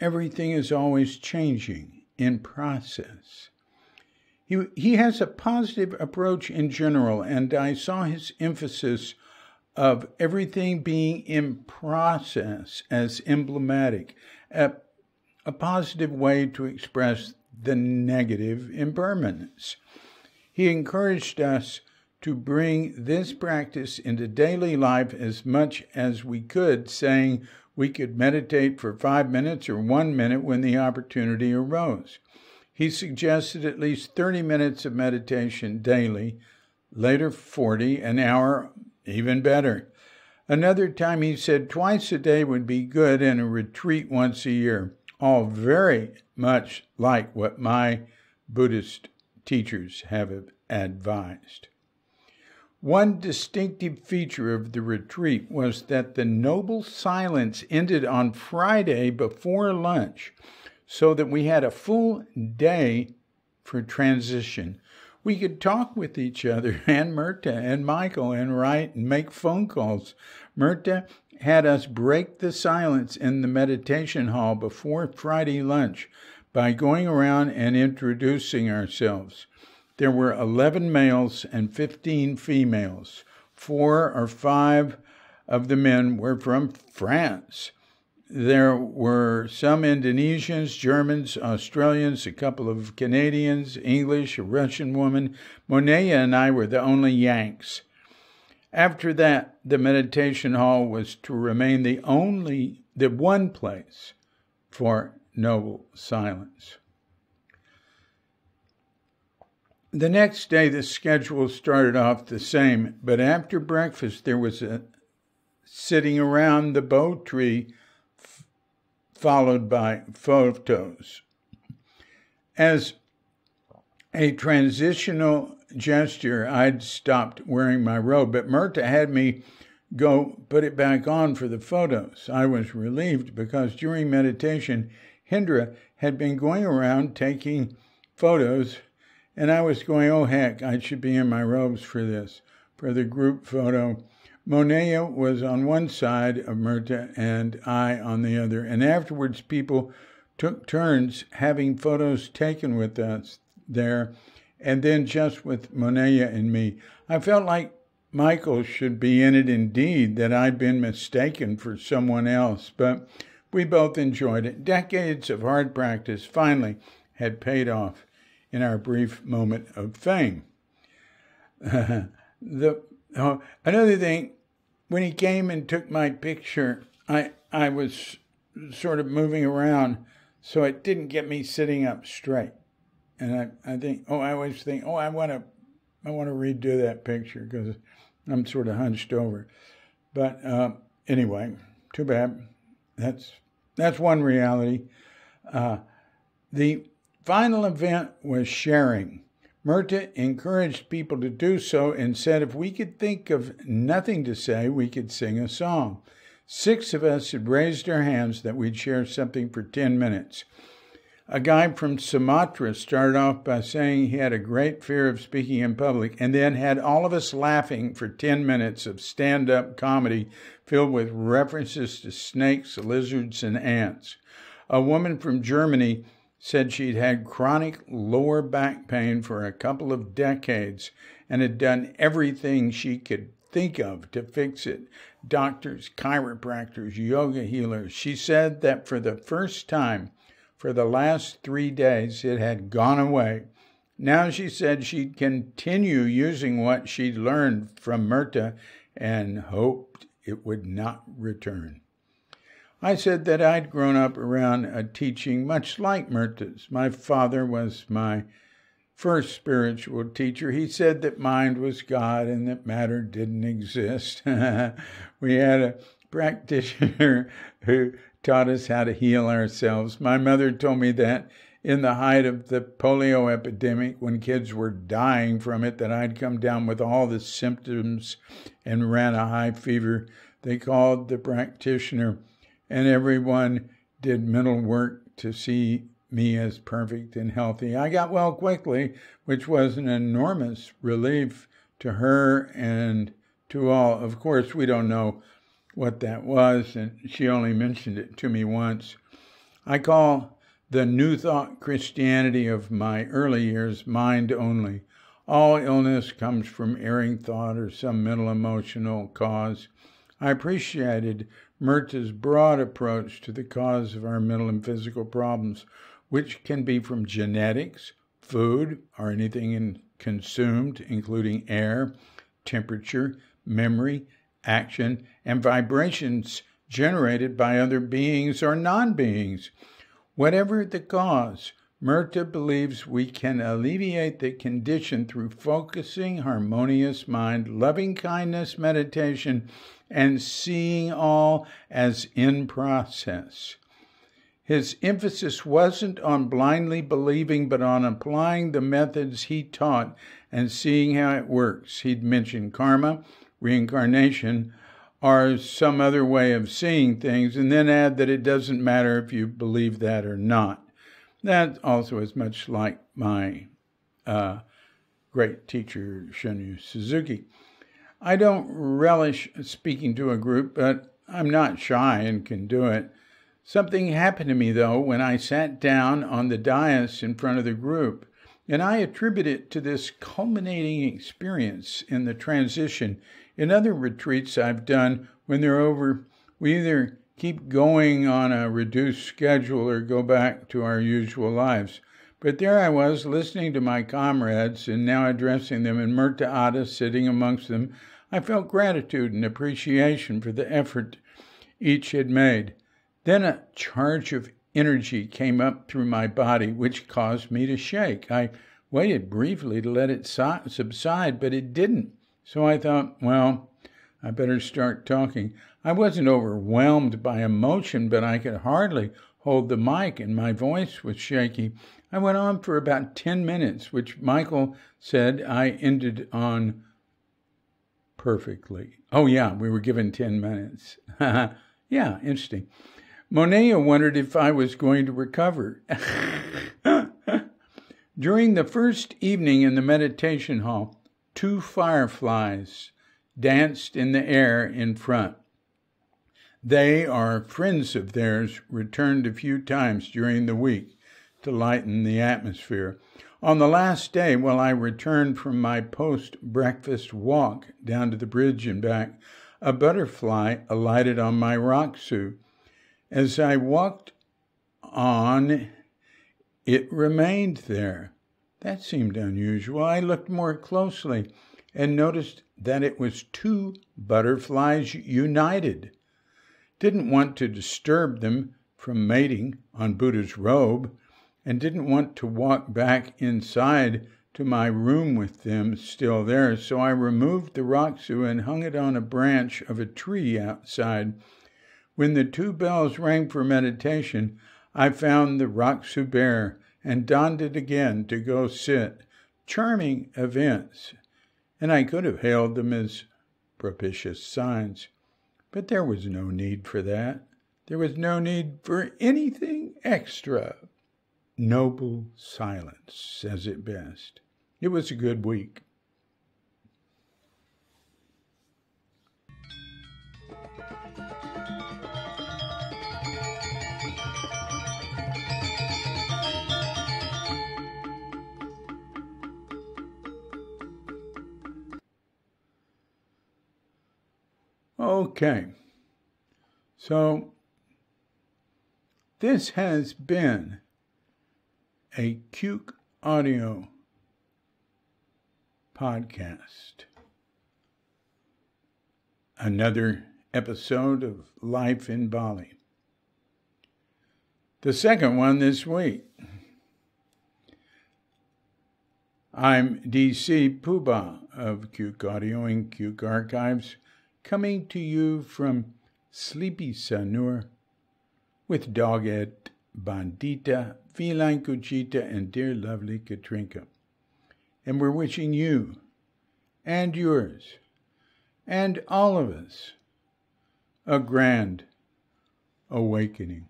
Speaker 1: Everything is always changing, in process. He has a positive approach in general, and I saw his emphasis of everything being in process as emblematic, a positive way to express the negative impermanence. He encouraged us to bring this practice into daily life as much as we could, saying we could meditate for 5 minutes or 1 minute when the opportunity arose. He suggested at least 30 minutes of meditation daily, later 40, an hour, even better. Another time he said twice a day would be good and a retreat once a year, all very much like what my Buddhist teachers have advised. One distinctive feature of the retreat was that the noble silence ended on Friday before lunch, so that we had a full day for transition. We could talk with each other, and Merta and Michael, and write and make phone calls. Merta had us break the silence in the meditation hall before Friday lunch by going around and introducing ourselves. There were 11 males and 15 females. 4 or 5 of the men were from France. There were some Indonesians, Germans, Australians, a couple of Canadians, English, a Russian woman. Monea and I were the only Yanks. After that, the meditation hall was to remain the one place for noble silence. The next day, the schedule started off the same, but after breakfast, there was a sitting around the bow tree, followed by photos. As a transitional gesture, I'd stopped wearing my robe, but Merta had me go put it back on for the photos. I was relieved because during meditation, Hindra had been going around taking photos, and I was going, oh heck, I should be in my robes for this, for the group photo. Monea was on one side of Merta and I on the other, and afterwards people took turns having photos taken with us there, and then just with Monea and me. I felt like Michael should be in it indeed, that I'd been mistaken for someone else, but we both enjoyed it. Decades of hard practice finally had paid off in our brief moment of fame. Another thing, when he came and took my picture, I was sort of moving around, so it didn't get me sitting up straight. And I always think, I want to redo that picture because I'm sort of hunched over. But anyway, too bad. That's one reality. The final event was sharing. Merta encouraged people to do so and said if we could think of nothing to say, we could sing a song. 6 of us had raised our hands that we'd share something for 10 minutes. A guy from Sumatra started off by saying he had a great fear of speaking in public and then had all of us laughing for 10 minutes of stand-up comedy filled with references to snakes, lizards, and ants. A woman from Germany said she'd had chronic lower back pain for a couple of decades and had done everything she could think of to fix it. Doctors, chiropractors, yoga healers. She said that for the first time, for the last 3 days, it had gone away. Now she said she'd continue using what she'd learned from Merta and hoped it would not return. I said that I'd grown up around a teaching much like Merta's. My father was my first spiritual teacher. He said that mind was God and that matter didn't exist. We had a practitioner who taught us how to heal ourselves. My mother told me that in the height of the polio epidemic, when kids were dying from it, that I'd come down with all the symptoms and ran a high fever. They called the practitioner, and everyone did mental work to see me as perfect and healthy. I got well quickly, which was an enormous relief to her and to all. Of course, we don't know what that was, and she only mentioned it to me once. I call the New Thought Christianity of my early years mind only. All illness comes from erring thought or some mental emotional cause. I appreciated Merta's broad approach to the cause of our mental and physical problems, which can be from genetics, food, or anything consumed, including air, temperature, memory, action, and vibrations generated by other beings or non-beings. Whatever the cause, Merta believes we can alleviate the condition through focusing, harmonious mind, loving kindness meditation, and seeing all as in process. His emphasis wasn't on blindly believing, but on applying the methods he taught and seeing how it works. He'd mentioned karma, reincarnation, or some other way of seeing things, and then add that it doesn't matter if you believe that or not. That also is much like my great teacher, Shunryu Suzuki. I don't relish speaking to a group, but I'm not shy and can do it. Something happened to me, though, when I sat down on the dais in front of the group, and I attribute it to this culminating experience in the transition. In other retreats I've done, when they're over, we either keep going on a reduced schedule or go back to our usual lives. But there I was, listening to my comrades and now addressing them, and Merta Ada sitting amongst them. I felt gratitude and appreciation for the effort each had made. Then a charge of energy came up through my body, which caused me to shake. I waited briefly to let it subside, but it didn't. So I thought, well, I better start talking. I wasn't overwhelmed by emotion, but I could hardly hold the mic, and my voice was shaky. I went on for about 10 minutes, which Michael said I ended on perfectly. Oh, yeah, we were given 10 minutes. Yeah, interesting. Monea wondered if I was going to recover. During the first evening in the meditation hall, 2 fireflies danced in the air in front. They are friends of theirs, returned a few times during the week to lighten the atmosphere. On the last day, while I returned from my post-breakfast walk down to the bridge and back, a butterfly alighted on my rock-suit. As I walked on, it remained there. That seemed unusual. I looked more closely and noticed that it was 2 butterflies united. Didn't want to disturb them from mating on Buddha's robe, and didn't want to walk back inside to my room with them still there, so I removed the rock-suit and hung it on a branch of a tree outside. When the 2 bells rang for meditation, I found the rock-suit bare and donned it again to go sit. Charming events, and I could have hailed them as propitious signs. But there was no need for that. There was no need for anything extra. Noble silence says it best. It was a good week. Okay, so this has been a Cuke Audio podcast. Another episode of Life in Bali. The second one this week. I'm DC Puba of Cuke Audio and Cuke Archives, coming to you from Sleepy Sanur with Dogette, Bandita, Feline Cuchita, and dear lovely Katrinka. And we're wishing you and yours and all of us a grand awakening.